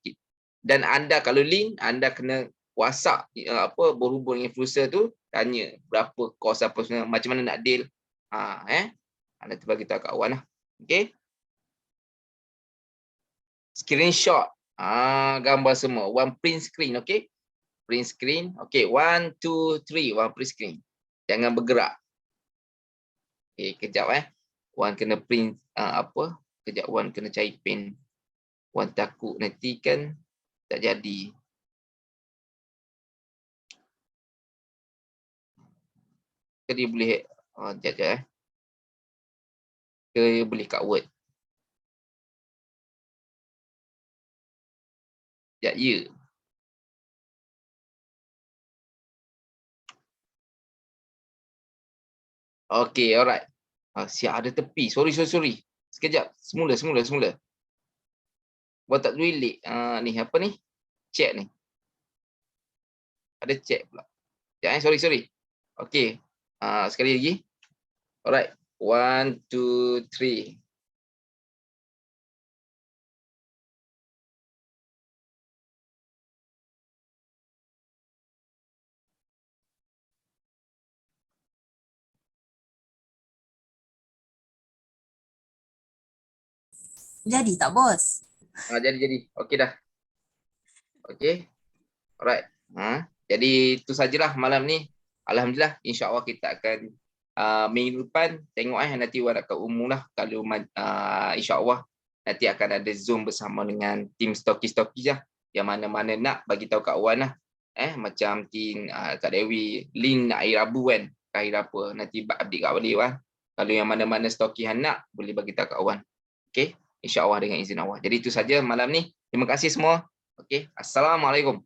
dan anda kalau link, anda kena WhatsApp berhubung influencer tu, tanya berapa kos apa semua, macam mana nak deal. Anda tu bagi tahu kat Wan lah. Okey. Screenshot gambar semua. Wan print screen, okey. Print screen. Okey, 1 2 3, Wan print screen. Jangan bergerak. Okey, kejap Wan kena print kejap Wan kena cari pen. Wan takut nanti kan tak jadi. Dia boleh sekejap. Dia boleh kat Word. Ya. Okey, alright. Siap ada tepi. Sorry. Sekejap. Semula. Buat tak tulis. Ni apa ni? Chat ni. Ada chat pula. Sekejap sorry. Okey. Sekali lagi. Alright. 1 2 3. Jadi tak, bos? Jadi. Okey dah. Okey. Alright. Jadi itu sajalah malam ni. Alhamdulillah, insya-Allah kita akan minggu depan tengok nanti warak kat umum lah. Kalau insya-Allah nanti akan ada Zoom bersama dengan tim stoki-stoki lah. Yang mana-mana nak bagi tahu kat Wan lah. Macam tim Kak Dewi, link nak air Rabu kan. Hari apa nanti update kat balik Wan. Kalau yang mana-mana stoki yang nak boleh bagi tahu kat Wan. Okey, insya-Allah dengan izin Allah. Jadi itu saja malam ni. Terima kasih semua. Okey, assalamualaikum.